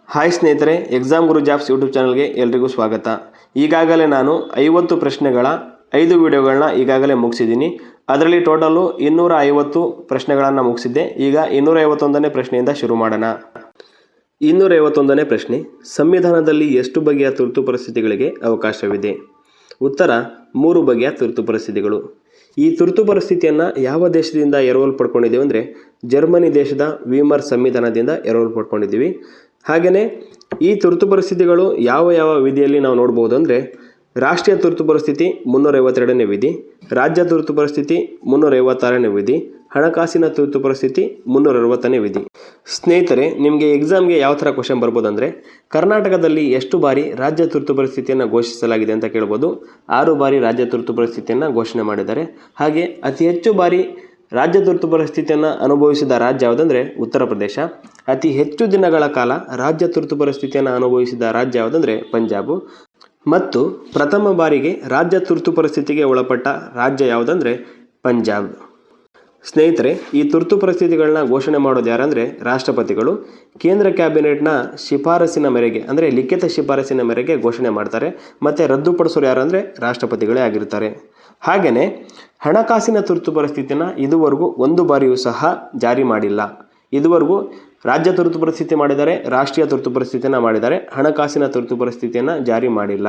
Hi ಸ್ನೇಹಿತರೆ, exam ಗುರು jobs YouTube ಚಾನಲ್ಗೆ ಎಲ್ರಿಗೂ ಸ್ವಾಗತ. ಈಗಾಗಲೇ ನಾನು 50 ಪ್ರಶ್ನೆಗಳ 5 ವಿಡಿಯೋಗಳನ್ನ ಈಗಾಗಲೇ ಮುಗಿಸಿದ್ದೀನಿ. ಅದರಲ್ಲಿ ಟೋಟಲು 250 ಪ್ರಶ್ನೆಗಳನ್ನು ಮುಗಿಸಿದ್ದೆ. ಈಗ 251ನೇ ಪ್ರಶ್ನೆಯಿಂದ ಶುರು ಮಾಡೋಣ. 251ನೇ ಪ್ರಶ್ನೆ, ಸಂವಿಧಾನದಲ್ಲಿ ಎಷ್ಟು ಬಗೆಯ ತುರ್ತು ಪರಿಸ್ಥಿತಿಗಳಿಗೆ ಅವಕಾಶವಿದೆ? ಉತ್ತರ 3 ಬಗೆಯ ತುರ್ತು ಪರಿಸ್ಥಿತಿಗಳು. ಈ ತುರ್ತು ಪರಿಸ್ಥಿತಿಯನ್ನು ಯಾವ ದೇಶದಿಂದ ಎರವಲು ಪಡ್ಕೊಂಡಿದ್ದೀವಿ ಅಂದರೆ ಜರ್ಮನಿ ದೇಶದ ವೀಮರ್ ಸಂವಿಧಾನದಿಂದ ಎರವಲು ಪಡ್ಕೊಂಡಿದ್ದೀವಿ. ಹಾಗೆಯೇ ಈ ತುರ್ತು ಪರಿಸ್ಥಿತಿಗಳು ಯಾವ ಯಾವ ವಿಧಿಯಲ್ಲಿ ನಾವು ನೋಡ್ಬೋದು ಅಂದರೆ ರಾಷ್ಟ್ರೀಯ ತುರ್ತು ಪರಿಸ್ಥಿತಿ 352ನೇ ವಿಧಿ, ರಾಜ್ಯ ತುರ್ತು ಪರಿಸ್ಥಿತಿ 356ನೇ ವಿಧಿ, ಹಣಕಾಸಿನ ತುರ್ತು ಪರಿಸ್ಥಿತಿ 360ನೇ ವಿಧಿ. ಸ್ನೇಹಿತರೆ, ನಿಮಗೆ ಎಕ್ಸಾಮ್ಗೆ ಯಾವ ಥರ ಕ್ವಶನ್ ಬರ್ಬೋದು ಅಂದರೆ ಕರ್ನಾಟಕದಲ್ಲಿ ಎಷ್ಟು ಬಾರಿ ರಾಜ್ಯ ತುರ್ತು ಪರಿಸ್ಥಿತಿಯನ್ನು ಘೋಷಿಸಲಾಗಿದೆ ಅಂತ ಕೇಳ್ಬೋದು. 6 ಬಾರಿ ರಾಜ್ಯ ತುರ್ತು ಪರಿಸ್ಥಿತಿಯನ್ನು ಘೋಷಣೆ ಮಾಡಿದ್ದಾರೆ. ಹಾಗೆ ಅತಿ ಹೆಚ್ಚು ಬಾರಿ ರಾಜ್ಯ ತುರ್ತು ಪರಿಸ್ಥಿತಿಯನ್ನು ಅನುಭವಿಸಿದ ರಾಜ್ಯ ಯಾವುದಂದರೆ ಉತ್ತರ ಪ್ರದೇಶ. ಅತಿ ಹೆಚ್ಚು ದಿನಗಳ ಕಾಲ ರಾಜ್ಯ ತುರ್ತು ಪರಿಸ್ಥಿತಿಯನ್ನು ಅನುಭವಿಸಿದ ರಾಜ್ಯ ಯಾವುದಂದರೆ ಪಂಜಾಬು. ಮತ್ತು ಪ್ರಥಮ ಬಾರಿಗೆ ರಾಜ್ಯ ತುರ್ತು ಪರಿಸ್ಥಿತಿಗೆ ಒಳಪಟ್ಟ ರಾಜ್ಯ ಯಾವುದಂದರೆ ಪಂಜಾಬ್. ಸ್ನೇಹಿತರೆ, ಈ ತುರ್ತು ಪರಿಸ್ಥಿತಿಗಳನ್ನ ಘೋಷಣೆ ಮಾಡೋದು ಯಾರಂದರೆ ರಾಷ್ಟ್ರಪತಿಗಳು. ಕೇಂದ್ರ ಕ್ಯಾಬಿನೆಟ್ನ ಶಿಫಾರಸಿನ ಮೇರೆಗೆ ಅಂದರೆ ಲಿಖಿತ ಶಿಫಾರಸಿನ ಮೇರೆಗೆ ಘೋಷಣೆ ಮಾಡ್ತಾರೆ. ಮತ್ತು ರದ್ದುಪಡಿಸೋರು ಯಾರಂದರೆ ರಾಷ್ಟ್ರಪತಿಗಳೇ ಆಗಿರ್ತಾರೆ. ಹಾಗೆಯೇ ಹಣಕಾಸಿನ ತುರ್ತು ಪರಿಸ್ಥಿತಿನ ಇದುವರೆಗೂ 1 ಬಾರಿಯೂ ಸಹ ಜಾರಿ ಮಾಡಿಲ್ಲ. ಇದುವರೆಗೂ ರಾಜ್ಯ ತುರ್ತು ಪರಿಸ್ಥಿತಿ ಮಾಡಿದ್ದಾರೆ, ರಾಷ್ಟ್ರೀಯ ತುರ್ತು ಪರಿಸ್ಥಿತಿಯನ್ನು ಮಾಡಿದ್ದಾರೆ, ಹಣಕಾಸಿನ ತುರ್ತು ಪರಿಸ್ಥಿತಿಯನ್ನು ಜಾರಿ ಮಾಡಿಲ್ಲ.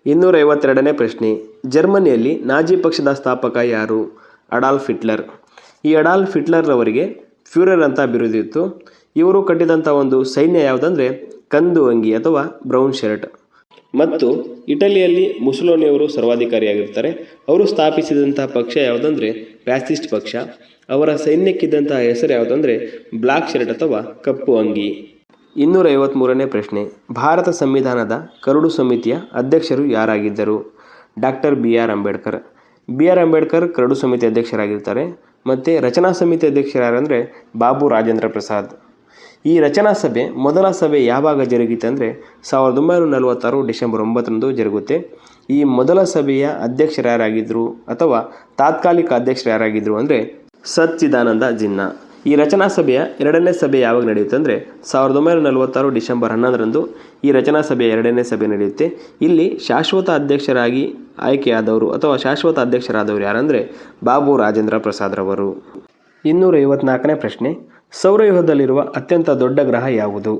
252ನೇ ಪ್ರಶ್ನೆ, ಜರ್ಮನಿಯಲ್ಲಿ ನಾಜಿ ಪಕ್ಷದ ಸ್ಥಾಪಕ ಯಾರು? Adolf Hitler. ಈ ಅಡಾಲ್ಫ್ ಹಿಟ್ಲರ್ ಅವರಿಗೆ ಫ್ಯೂರರ್ ಅಂತ ಬಿರುದಿತ್ತು. ಇವರು ಕಟ್ಟಿದಂಥ ಒಂದು ಸೈನ್ಯ ಯಾವುದಂದರೆ ಕಂದು ಅಂಗಿ ಅಥವಾ ಬ್ರೌನ್ ಶರ್ಟ್. ಮತ್ತು ಇಟಲಿಯಲ್ಲಿ ಮುಸೋಲಿನಿಯವರು ಸರ್ವಾಧಿಕಾರಿಯಾಗಿರ್ತಾರೆ. ಅವರು ಸ್ಥಾಪಿಸಿದಂಥ ಪಕ್ಷ ಯಾವುದಂದರೆ ಫ್ಯಾಸಿಸ್ಟ್ ಪಕ್ಷ. ಅವರ ಸೈನ್ಯಕ್ಕಿದ್ದಂಥ ಹೆಸರು ಯಾವುದಂದರೆ ಬ್ಲ್ಯಾಕ್ ಶರ್ಟ್ ಅಥವಾ ಕಪ್ಪು ಅಂಗಿ. 253ನೇ ಪ್ರಶ್ನೆ, ಭಾರತ ಸಂವಿಧಾನದ ಕರಡು ಸಮಿತಿಯ ಅಧ್ಯಕ್ಷರು ಯಾರಾಗಿದ್ದರು? Doctor BR Ambedkar. BR Ambedkar ಕರಡು ಸಮಿತಿ ಅಧ್ಯಕ್ಷರಾಗಿರ್ತಾರೆ. ಮತ್ತು ರಚನಾ ಸಮಿತಿ ಅಧ್ಯಕ್ಷರು ಯಾರಂದರೆ ಬಾಬು ರಾಜೇಂದ್ರ ಪ್ರಸಾದ್. ಈ ರಚನಾ ಸಭೆ ಮೊದಲ ಸಭೆ ಯಾವಾಗ ಜರುಗಿತು ಅಂದರೆ 1946 ಡಿಸೆಂಬರ್ 9ರಂದು ಜರುಗುತ್ತೆ. ಈ ಮೊದಲ ಸಭೆಯ ಅಧ್ಯಕ್ಷರು ಯಾರಾಗಿದ್ದರು ಅಥವಾ ತಾತ್ಕಾಲಿಕ ಅಧ್ಯಕ್ಷರು ಯಾರಾಗಿದ್ದರು ಅಂದರೆ ಸಚ್ಚಿದಾನಂದ ಜಿನ್ನಾ. ಈ ರಚನಾ ಸಭೆಯ 2ನೇ ಸಭೆ ಯಾವಾಗ ನಡೆಯುತ್ತೆ ಅಂದರೆ 1946 ಡಿಸೆಂಬರ್ 11ರಂದು ಈ ರಚನಾ ಸಭೆಯ 2ನೇ ಸಭೆ ನಡೆಯುತ್ತೆ. ಇಲ್ಲಿ ಶಾಶ್ವತ ಅಧ್ಯಕ್ಷರಾಗಿ ಆಯ್ಕೆಯಾದವರು ಅಥವಾ ಶಾಶ್ವತ ಅಧ್ಯಕ್ಷರಾದವರು ಯಾರಂದರೆ ಬಾಬು ರಾಜೇಂದ್ರ ಪ್ರಸಾದ್ರವರು. 254ನೇ ಪ್ರಶ್ನೆ, ಸೌರವ್ಯೂಹದಲ್ಲಿರುವ ಅತ್ಯಂತ ದೊಡ್ಡ ಗ್ರಹ ಯಾವುದು?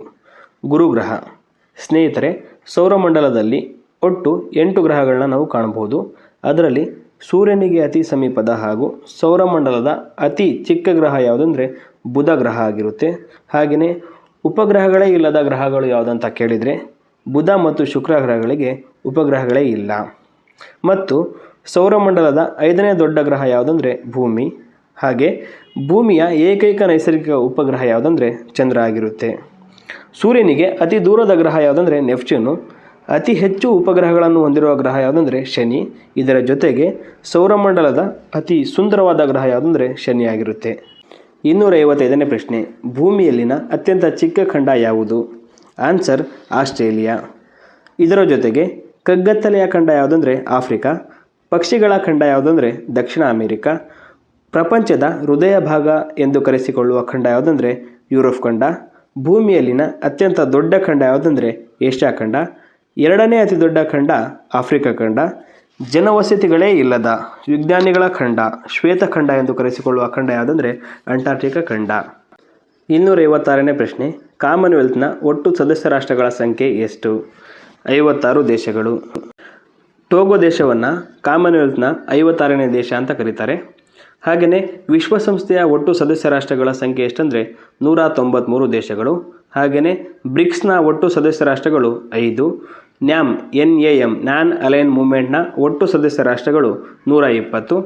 ಗುರುಗ್ರಹ. ಸ್ನೇಹಿತರೆ, ಸೌರಮಂಡಲದಲ್ಲಿ ಒಟ್ಟು 8 ಗ್ರಹಗಳನ್ನ ನಾವು ಕಾಣಬಹುದು. ಅದರಲ್ಲಿ ಸೂರ್ಯನಿಗೆ ಅತಿ ಸಮೀಪದ ಹಾಗೂ ಸೌರಮಂಡಲದ ಅತಿ ಚಿಕ್ಕ ಗ್ರಹ ಯಾವುದಂದರೆ ಬುಧ ಗ್ರಹ ಆಗಿರುತ್ತೆ. ಹಾಗೆಯೇ ಉಪಗ್ರಹಗಳೇ ಇಲ್ಲದ ಗ್ರಹಗಳು ಯಾವುದಂತ ಕೇಳಿದರೆ ಬುಧ ಮತ್ತು ಶುಕ್ರ ಗ್ರಹಗಳಿಗೆ ಉಪಗ್ರಹಗಳೇ ಇಲ್ಲ. ಮತ್ತು ಸೌರಮಂಡಲದ 5ನೇ ದೊಡ್ಡ ಗ್ರಹ ಯಾವುದಂದರೆ ಭೂಮಿ. ಹಾಗೆ ಭೂಮಿಯ ಏಕೈಕ ನೈಸರ್ಗಿಕ ಉಪಗ್ರಹ ಯಾವುದಂದರೆ ಚಂದ್ರ ಆಗಿರುತ್ತೆ. ಸೂರ್ಯನಿಗೆ ಅತಿ ದೂರದ ಗ್ರಹ ಯಾವುದಂದರೆ ನೆಪ್ಚೂನು. ಅತಿ ಹೆಚ್ಚು ಉಪಗ್ರಹಗಳನ್ನು ಹೊಂದಿರುವ ಗ್ರಹ ಯಾವುದಂದರೆ ಶನಿ. ಇದರ ಜೊತೆಗೆ ಸೌರಮಂಡಲದ ಅತಿ ಸುಂದರವಾದ ಗ್ರಹ ಯಾವುದಂದರೆ ಶನಿ ಆಗಿರುತ್ತೆ. 255ನೇ ಪ್ರಶ್ನೆ, ಭೂಮಿಯಲ್ಲಿನ ಅತ್ಯಂತ ಚಿಕ್ಕ ಖಂಡ ಯಾವುದು? Answer Australia. ಇದರ ಜೊತೆಗೆ ಕಗ್ಗತ್ತಲೆಯ ಖಂಡ ಯಾವುದಂದರೆ ಆಫ್ರಿಕಾ. ಪಕ್ಷಿಗಳ ಖಂಡ ಯಾವುದಂದರೆ ದಕ್ಷಿಣ ಅಮೆರಿಕ. ಪ್ರಪಂಚದ ಹೃದಯ ಭಾಗ ಎಂದು ಕರೆಸಿಕೊಳ್ಳುವ ಖಂಡ ಯಾವುದಂದರೆ ಯುರೋಪ್ ಖಂಡ. ಭೂಮಿಯಲ್ಲಿನ ಅತ್ಯಂತ ದೊಡ್ಡ ಖಂಡ ಯಾವುದಂದರೆ ಏಷ್ಯಾ ಖಂಡ. 2ನೇ ಅತಿ ದೊಡ್ಡ ಖಂಡ ಆಫ್ರಿಕಾ ಖಂಡ. ಜನವಸತಿಗಳೇ ಇಲ್ಲದ ವಿಜ್ಞಾನಿಗಳ ಖಂಡ ಶ್ವೇತ ಖಂಡ ಎಂದು ಕರೆಸಿಕೊಳ್ಳುವ ಖಂಡ ಯಾವುದಂದರೆ ಅಂಟಾರ್ಟಿಕಾ ಖಂಡ. 256ನೇ ಪ್ರಶ್ನೆ, ಕಾಮನ್ವೆಲ್ತ್ನ ಒಟ್ಟು ಸದಸ್ಯ ರಾಷ್ಟ್ರಗಳ ಸಂಖ್ಯೆ ಎಷ್ಟು? 56 ದೇಶಗಳು. ಟೋಗೋ ದೇಶವನ್ನು ಕಾಮನ್ವೆಲ್ತ್ನ 56ನೇ ದೇಶ ಅಂತ ಕರೀತಾರೆ. ಹಾಗೆಯೇ ವಿಶ್ವಸಂಸ್ಥೆಯ ಒಟ್ಟು ಸದಸ್ಯ ರಾಷ್ಟ್ರಗಳ ಸಂಖ್ಯೆ ಎಷ್ಟಂದರೆ 193 ದೇಶಗಳು. ಹಾಗೆಯೇ ಬ್ರಿಕ್ಸ್ನ ಒಟ್ಟು ಸದಸ್ಯ ರಾಷ್ಟ್ರಗಳು 5. NAM ನ್ಯಾನ್ ಅಲೈನ್ ಮೂವ್ಮೆಂಟ್ನ ಒಟ್ಟು ಸದಸ್ಯ ರಾಷ್ಟ್ರಗಳು 120.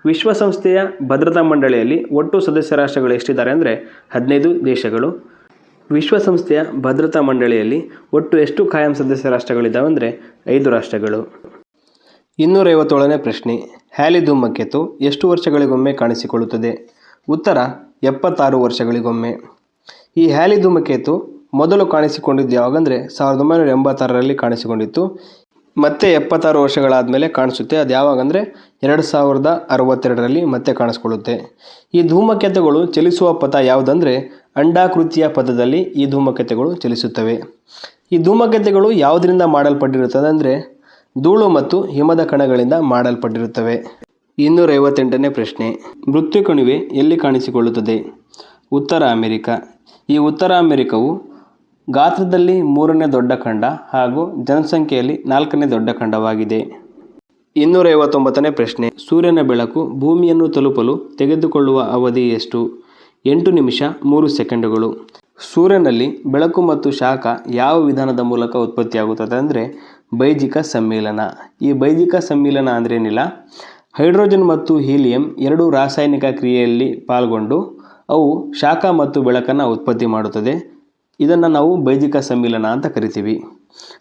ವಿಶ್ವಸಂಸ್ಥೆಯ ಭದ್ರತಾ ಮಂಡಳಿಯಲ್ಲಿ ಒಟ್ಟು ಸದಸ್ಯ ರಾಷ್ಟ್ರಗಳು ಎಷ್ಟಿದ್ದಾರೆ ಅಂದರೆ 15 ದೇಶಗಳು. ವಿಶ್ವಸಂಸ್ಥೆಯ ಭದ್ರತಾ ಮಂಡಳಿಯಲ್ಲಿ ಒಟ್ಟು ಎಷ್ಟು ಕಾಯಂ ಸದಸ್ಯ ರಾಷ್ಟ್ರಗಳಿದ್ದಾವೆ ಅಂದರೆ 5 ರಾಷ್ಟ್ರಗಳು. 257ನೇ ಪ್ರಶ್ನೆ, ಹ್ಯಾಲಿ ಧೂಮಕೇತು ಎಷ್ಟು ವರ್ಷಗಳಿಗೊಮ್ಮೆ ಕಾಣಿಸಿಕೊಳ್ಳುತ್ತದೆ? ಉತ್ತರ 76 ವರ್ಷಗಳಿಗೊಮ್ಮೆ. ಈ ಹ್ಯಾಲಿ ಧೂಮಕೇತು ಮೊದಲು ಕಾಣಿಸಿಕೊಂಡಿದ್ದು ಯಾವಾಗಂದರೆ 1986ರಲ್ಲಿ ಕಾಣಿಸಿಕೊಂಡಿತ್ತು. ಮತ್ತೆ 76 ವರ್ಷಗಳಾದ ಮೇಲೆ ಕಾಣಿಸುತ್ತೆ. ಅದು ಯಾವಾಗ ಅಂದರೆ 2062ರಲ್ಲಿ ಮತ್ತೆ ಕಾಣಿಸ್ಕೊಳ್ಳುತ್ತೆ. ಈ ಧೂಮಕೇತುಗಳು ಚಲಿಸುವ ಪಥ ಯಾವುದಂದರೆ ಅಂಡಾಕೃತಿಯ ಪಥದಲ್ಲಿ ಈ ಧೂಮಕೇತುಗಳು ಚಲಿಸುತ್ತವೆ. ಈ ಧೂಮಕೇತುಗಳು ಯಾವುದರಿಂದ ಮಾಡಲ್ಪಟ್ಟಿರುತ್ತದೆ ಅಂದರೆ ಧೂಳು ಮತ್ತು ಹಿಮದ ಕಣಗಳಿಂದ ಮಾಡಲ್ಪಟ್ಟಿರುತ್ತವೆ. 258ನೇ ಪ್ರಶ್ನೆ, ಮೃತ್ಯು ಕಣಿವೆ ಎಲ್ಲಿ ಕಾಣಿಸಿಕೊಳ್ಳುತ್ತದೆ? ಉತ್ತರ ಅಮೆರಿಕ. ಈ ಉತ್ತರ ಅಮೆರಿಕವು ಗಾತ್ರದಲ್ಲಿ 3ನೇ ದೊಡ್ಡ ಖಂಡ ಹಾಗೂ ಜನಸಂಖ್ಯೆಯಲ್ಲಿ 4ನೇ ದೊಡ್ಡ ಖಂಡವಾಗಿದೆ. 259ನೇ ಪ್ರಶ್ನೆ, ಸೂರ್ಯನ ಬೆಳಕು ಭೂಮಿಯನ್ನು ತಲುಪಲು ತೆಗೆದುಕೊಳ್ಳುವ ಅವಧಿ ಎಷ್ಟು? 8 ನಿಮಿಷ 3 ಸೆಕೆಂಡುಗಳು. ಸೂರ್ಯನಲ್ಲಿ ಬೆಳಕು ಮತ್ತು ಶಾಖ ಯಾವ ವಿಧಾನದ ಮೂಲಕ ಉತ್ಪತ್ತಿಯಾಗುತ್ತದೆ ಅಂದರೆ ಬೈಜಿಕ ಸಮ್ಮಿಲನ. ಈ ಬೈಜಿಕ ಸಮ್ಮಿಲನ ಅಂದ್ರೇನಿಲ್ಲ, ಹೈಡ್ರೋಜನ್ ಮತ್ತು ಹೀಲಿಯಂ ಎರಡೂ ರಾಸಾಯನಿಕ ಕ್ರಿಯೆಯಲ್ಲಿ ಪಾಲ್ಗೊಂಡು ಅವು ಶಾಖ ಮತ್ತು ಬೆಳಕನ್ನು ಉತ್ಪತ್ತಿ ಮಾಡುತ್ತದೆ. ಇದನ್ನು ನಾವು ಬೈಜಿಕ ಸಮ್ಮಿಲನ ಅಂತ ಕರಿತೀವಿ.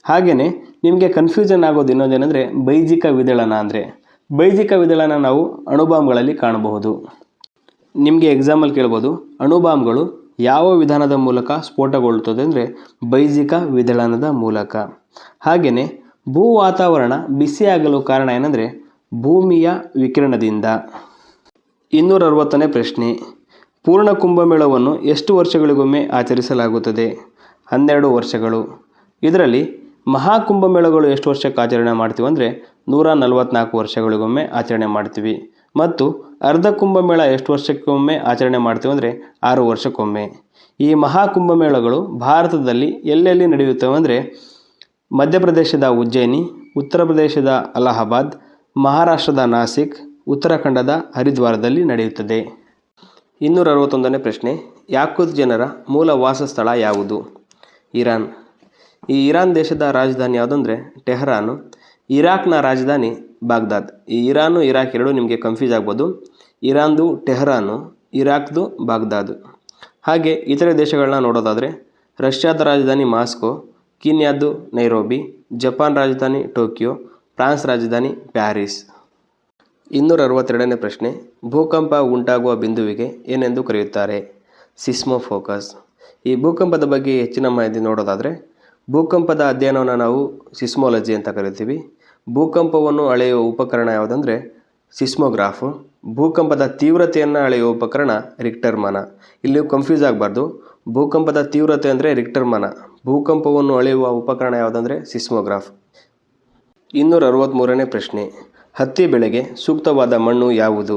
ಹಾಗೆಯೇ ನಿಮಗೆ ಕನ್ಫ್ಯೂಷನ್ ಆಗೋದು ಇನ್ನೊಂದೇನೆಂದರೆ ಬೈಜಿಕ ವಿದಳನ ಅಂದರೆ ಬೈಜಿಕ ವಿದಳನ ನಾವು ಅಣುಬಾಂಬ್ಗಳಲ್ಲಿ ಕಾಣಬಹುದು. ನಿಮಗೆ ಎಕ್ಸಾಮಲ್ಲಿ ಕೇಳ್ಬೋದು, ಅಣುಬಾಂಬ್ಗಳು ಯಾವ ವಿಧಾನದ ಮೂಲಕ ಸ್ಫೋಟಗೊಳ್ಳುತ್ತದೆ ಅಂದರೆ ಬೈಜಿಕ ವಿದಳನದ ಮೂಲಕ. ಹಾಗೆಯೇ ಭೂ ವಾತಾವರಣ ಬಿಸಿಯಾಗಲು ಕಾರಣ ಏನಂದರೆ ಭೂಮಿಯ ವಿಕಿರಣದಿಂದ. 260ನೇ ಪ್ರಶ್ನೆ, ಪೂರ್ಣ ಕುಂಭಮೇಳವನ್ನು ಎಷ್ಟು ವರ್ಷಗಳಿಗೊಮ್ಮೆ ಆಚರಿಸಲಾಗುತ್ತದೆ? 12 ವರ್ಷಗಳು. ಇದರಲ್ಲಿ ಮಹಾಕುಂಭಮೇಳಗಳು ಎಷ್ಟು ವರ್ಷಕ್ಕೆ ಆಚರಣೆ ಮಾಡ್ತೀವಿ ಅಂದರೆ 144 ವರ್ಷಗಳಿಗೊಮ್ಮೆ ಆಚರಣೆ ಮಾಡ್ತೀವಿ. ಮತ್ತು ಅರ್ಧ ಕುಂಭಮೇಳ ಎಷ್ಟು ವರ್ಷಕ್ಕೊಮ್ಮೆ ಆಚರಣೆ ಮಾಡ್ತೀವಿ ಅಂದರೆ 6 ವರ್ಷಕ್ಕೊಮ್ಮೆ. ಈ ಮಹಾಕುಂಭಮೇಳಗಳು ಭಾರತದಲ್ಲಿ ಎಲ್ಲೆಲ್ಲಿ ನಡೆಯುತ್ತವೆ ಅಂದರೆ ಮಧ್ಯಪ್ರದೇಶದ ಉಜ್ಜಯಿನಿ, ಉತ್ತರ ಪ್ರದೇಶದ ಅಲಹಾಬಾದ್, ಮಹಾರಾಷ್ಟ್ರದ ನಾಸಿಕ್, ಉತ್ತರಾಖಂಡದ ಹರಿದ್ವಾರದಲ್ಲಿ ನಡೆಯುತ್ತದೆ. 261ನೇ ಪ್ರಶ್ನೆ, ಯಾಕೂತ್ ಜನರ ಮೂಲ ವಾಸಸ್ಥಳ ಯಾವುದು? ಇರಾನ್. ಈ ಇರಾನ್ ದೇಶದ ರಾಜಧಾನಿ ಯಾವುದಂದರೆ ಟೆಹರಾನು. ಇರಾಕ್ನ ರಾಜಧಾನಿ ಬಾಗ್ದಾದ್. ಈ ಇರಾನು ಇರಾಕ್ ಎರಡು ನಿಮಗೆ ಕನ್ಫ್ಯೂಸ್ ಆಗ್ಬೋದು. ಇರಾನ್ದು ಟೆಹರಾನು, ಇರಾಕ್ದು ಬಾಗ್ದಾದ್. ಹಾಗೆ ಇತರೆ ದೇಶಗಳನ್ನ ನೋಡೋದಾದರೆ ರಷ್ಯಾದ ರಾಜಧಾನಿ ಮಾಸ್ಕೋ, ಕೀನ್ಯಾದ್ದು ನೈರೋಬಿ, ಜಪಾನ್ ರಾಜಧಾನಿ ಟೋಕಿಯೋ, ಫ್ರಾನ್ಸ್ ರಾಜಧಾನಿ ಪ್ಯಾರಿಸ್. 262ನೇ ಪ್ರಶ್ನೆ, ಭೂಕಂಪ ಉಂಟಾಗುವ ಬಿಂದುವಿಗೆ ಏನೆಂದು ಕರೆಯುತ್ತಾರೆ? ಸಿಸ್ಮೋಫೋಕಸ್. ಈ ಭೂಕಂಪದ ಬಗ್ಗೆ ಹೆಚ್ಚಿನ ಮಾಹಿತಿ ನೋಡೋದಾದರೆ ಭೂಕಂಪದ ಅಧ್ಯಯನವನ್ನು ನಾವು ಸಿಸ್ಮೋಲಜಿ ಅಂತ ಕರಿತೀವಿ. ಭೂಕಂಪವನ್ನು ಅಳೆಯುವ ಉಪಕರಣ ಯಾವುದಂದರೆ ಸಿಸ್ಮೋಗ್ರಾಫು. ಭೂಕಂಪದ ತೀವ್ರತೆಯನ್ನು ಅಳೆಯುವ ಉಪಕರಣ ರಿಕ್ಟರ್ ಮಾನ. ಇಲ್ಲಿ ಕನ್ಫ್ಯೂಸ್ ಆಗಬಾರ್ದು, ಭೂಕಂಪದ ತೀವ್ರತೆ ಅಂದರೆ ರಿಕ್ಟರ್ ಮಾನ, ಭೂಕಂಪವನ್ನು ಅಳೆಯುವ ಉಪಕರಣ ಯಾವುದಂದರೆ ಸಿಸ್ಮೋಗ್ರಾಫ್. 263ನೇ ಪ್ರಶ್ನೆ, ಹತ್ತಿ ಬೆಳೆಗೆ ಸೂಕ್ತವಾದ ಮಣ್ಣು ಯಾವುದು?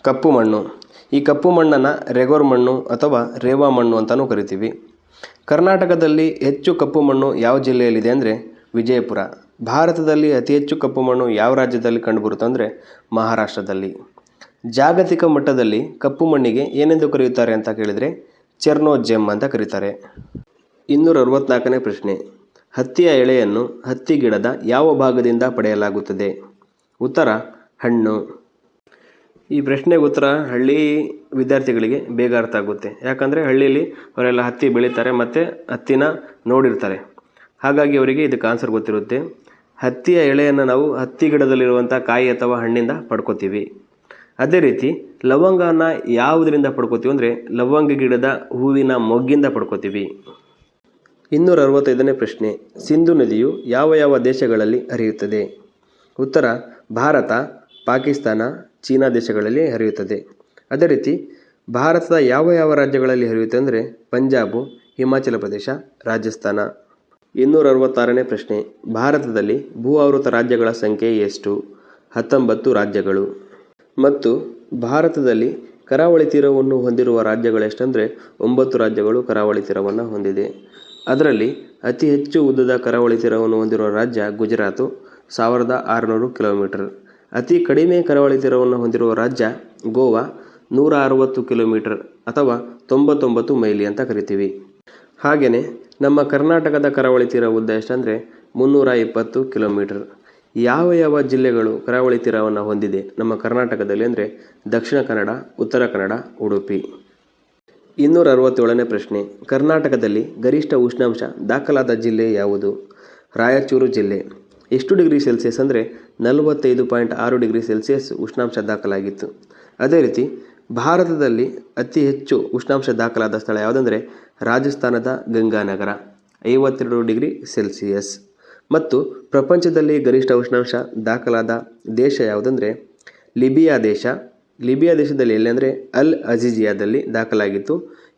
ಕಪ್ಪು ಮಣ್ಣು. ಈ ಕಪ್ಪು ಮಣ್ಣನ್ನು ರೆಗೋರ್ ಮಣ್ಣು ಅಥವಾ ರೇವಾ ಮಣ್ಣು ಅಂತಲೂ ಕರಿತೀವಿ. ಕರ್ನಾಟಕದಲ್ಲಿ ಹೆಚ್ಚು ಕಪ್ಪು ಮಣ್ಣು ಯಾವ ಜಿಲ್ಲೆಯಲ್ಲಿದೆ ಅಂದರೆ ವಿಜಯಪುರ. ಭಾರತದಲ್ಲಿ ಅತಿ ಹೆಚ್ಚು ಕಪ್ಪು ಮಣ್ಣು ಯಾವ ರಾಜ್ಯದಲ್ಲಿ ಕಂಡುಬರುತ್ತೆ ಅಂದರೆ ಮಹಾರಾಷ್ಟ್ರದಲ್ಲಿ. ಜಾಗತಿಕ ಮಟ್ಟದಲ್ಲಿ ಕಪ್ಪು ಮಣ್ಣಿಗೆ ಏನೆಂದು ಕರೆಯುತ್ತಾರೆ ಅಂತ ಕೇಳಿದರೆ ಚೆರ್ನೋಜೆಮ್ ಅಂತ ಕರೀತಾರೆ. 264ನೇ ಪ್ರಶ್ನೆ, ಹತ್ತಿಯ ಎಳೆಯನ್ನು ಹತ್ತಿ ಗಿಡದ ಯಾವ ಭಾಗದಿಂದ ಪಡೆಯಲಾಗುತ್ತದೆ? ಉತ್ತರ ಹಣ್ಣು. ಈ ಪ್ರಶ್ನೆಗೆ ಉತ್ತರ ಹಳ್ಳಿ ವಿದ್ಯಾರ್ಥಿಗಳಿಗೆ ಬೇಗ ಅರ್ಥ ಆಗುತ್ತೆ. ಯಾಕಂದರೆ ಹಳ್ಳಿಯಲ್ಲಿ ಅವರೆಲ್ಲ ಹತ್ತಿ ಬೆಳೀತಾರೆ ಮತ್ತು ಹತ್ತಿನ ನೋಡಿರ್ತಾರೆ. ಹಾಗಾಗಿ ಅವರಿಗೆ ಇದಕ್ಕೆ ಆನ್ಸರ್ ಗೊತ್ತಿರುತ್ತೆ. ಹತ್ತಿಯ ಎಳೆಯನ್ನು ನಾವು ಹತ್ತಿ ಗಿಡದಲ್ಲಿರುವಂಥ ಕಾಯಿ ಅಥವಾ ಹಣ್ಣಿಂದ ಪಡ್ಕೋತೀವಿ. ಅದೇ ರೀತಿ ಲವಂಗನ ಯಾವುದರಿಂದ ಪಡ್ಕೋತೀವಿ ಅಂದರೆ ಲವಂಗ ಗಿಡದ ಹೂವಿನ ಮೊಗ್ಗಿಂದ ಪಡ್ಕೋತೀವಿ. 265ನೇ ಪ್ರಶ್ನೆ, ಸಿಂಧು ನದಿಯು ಯಾವ ಯಾವ ದೇಶಗಳಲ್ಲಿ ಹರಿಯುತ್ತದೆ? ಉತ್ತರ ಭಾರತ, ಪಾಕಿಸ್ತಾನ, ಚೀನಾ ದೇಶಗಳಲ್ಲಿ ಹರಿಯುತ್ತದೆ. ಅದೇ ರೀತಿ ಭಾರತದ ಯಾವ ಯಾವ ರಾಜ್ಯಗಳಲ್ಲಿ ಹರಿಯುತ್ತೆ ಅಂದರೆ ಪಂಜಾಬು, ಹಿಮಾಚಲ ಪ್ರದೇಶ, ರಾಜಸ್ಥಾನ. 266ನೇ ಪ್ರಶ್ನೆ, ಭಾರತದಲ್ಲಿ ಭೂ ಆವೃತ ರಾಜ್ಯಗಳ ಸಂಖ್ಯೆ ಎಷ್ಟು? 19 ರಾಜ್ಯಗಳು. ಮತ್ತು ಭಾರತದಲ್ಲಿ ಕರಾವಳಿ ತೀರವನ್ನು ಹೊಂದಿರುವ ರಾಜ್ಯಗಳು ಎಷ್ಟಂದರೆ 9 ರಾಜ್ಯಗಳು ಕರಾವಳಿ ತೀರವನ್ನು ಹೊಂದಿದೆ. ಅದರಲ್ಲಿ ಅತಿ ಹೆಚ್ಚು ಉದ್ದದ ಕರಾವಳಿ ತೀರವನ್ನು ಹೊಂದಿರುವ ರಾಜ್ಯ ಗುಜರಾತು, 1600 ಕಿಲೋಮೀಟರ್. ಅತಿ ಕಡಿಮೆ ಕರಾವಳಿ ತೀರವನ್ನು ಹೊಂದಿರುವ ರಾಜ್ಯ ಗೋವಾ, 160 ಕಿಲೋಮೀಟರ್ ಅಥವಾ 99 ಮೈಲಿ ಅಂತ ಕರಿತೀವಿ. ಹಾಗೆಯೇ ನಮ್ಮ ಕರ್ನಾಟಕದ ಕರಾವಳಿ ತೀರ ಉದ್ದ ಎಷ್ಟಂದರೆ 320 ಕಿಲೋಮೀಟರ್. ಯಾವ ಯಾವ ಜಿಲ್ಲೆಗಳು ಕರಾವಳಿ ತೀರವನ್ನು ಹೊಂದಿದೆ ನಮ್ಮ ಕರ್ನಾಟಕದಲ್ಲಿ ಅಂದರೆ ದಕ್ಷಿಣ ಕನ್ನಡ, ಉತ್ತರ ಕನ್ನಡ, ಉಡುಪಿ. 267ನೇ ಪ್ರಶ್ನೆ, ಕರ್ನಾಟಕದಲ್ಲಿ ಗರಿಷ್ಠ ಉಷ್ಣಾಂಶ ದಾಖಲಾದ ಜಿಲ್ಲೆ ಯಾವುದು? ರಾಯಚೂರು ಜಿಲ್ಲೆ. ಎಷ್ಟು ಡಿಗ್ರಿ ಸೆಲ್ಸಿಯಸ್ ಅಂದರೆ 45.6 ಡಿಗ್ರಿ ಸೆಲ್ಸಿಯಸ್ ಉಷ್ಣಾಂಶ ದಾಖಲಾಗಿತ್ತು. ಅದೇ ರೀತಿ ಭಾರತದಲ್ಲಿ ಅತಿ ಹೆಚ್ಚು ಉಷ್ಣಾಂಶ ದಾಖಲಾದ ಸ್ಥಳ ಯಾವುದಂದರೆ ರಾಜಸ್ಥಾನದ ಗಂಗಾನಗರ, 52 ಡಿಗ್ರಿ ಸೆಲ್ಸಿಯಸ್. ಮತ್ತು ಪ್ರಪಂಚದಲ್ಲಿ ಗರಿಷ್ಠ ಉಷ್ಣಾಂಶ ದಾಖಲಾದ ದೇಶ ಯಾವುದಂದರೆ ಲಿಬಿಯಾ ದೇಶ. ಲಿಬಿಯಾ ದೇಶದಲ್ಲಿ ಎಲ್ಲಿ ಅಂದರೆ ಅಲ್ ಅಜಿಜಿಯಾದಲ್ಲಿ ದಾಖಲಾಗಿತ್ತು.